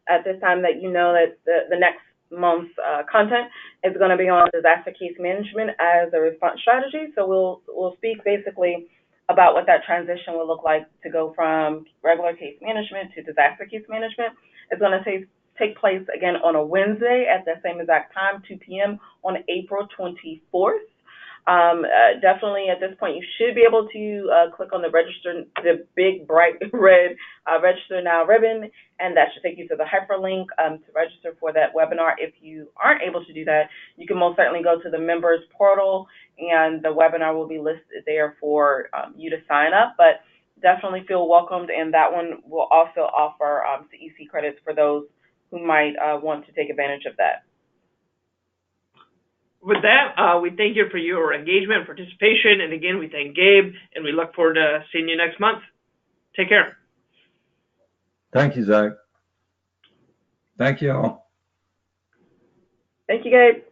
at this time that you know that the next month's content is going to be on disaster case management as a response strategy. So we'll speak basically about what that transition will look like to go from regular case management to disaster case management. It's going to take place again on a Wednesday at the same exact time, 2 p.m. on April 24th. Definitely at this point, you should be able to click on the register, the big bright red register now ribbon, and that should take you to the hyperlink to register for that webinar. If you aren't able to do that, you can most certainly go to the members portal, and the webinar will be listed there for you to sign up. But definitely feel welcomed, and that one will also offer CEC credits for those who might want to take advantage of that. With that, we thank you for your engagement and participation. And again, we thank Gabe, and we look forward to seeing you next month. Take care. Thank you, Zach. Thank you all. Thank you, Gabe.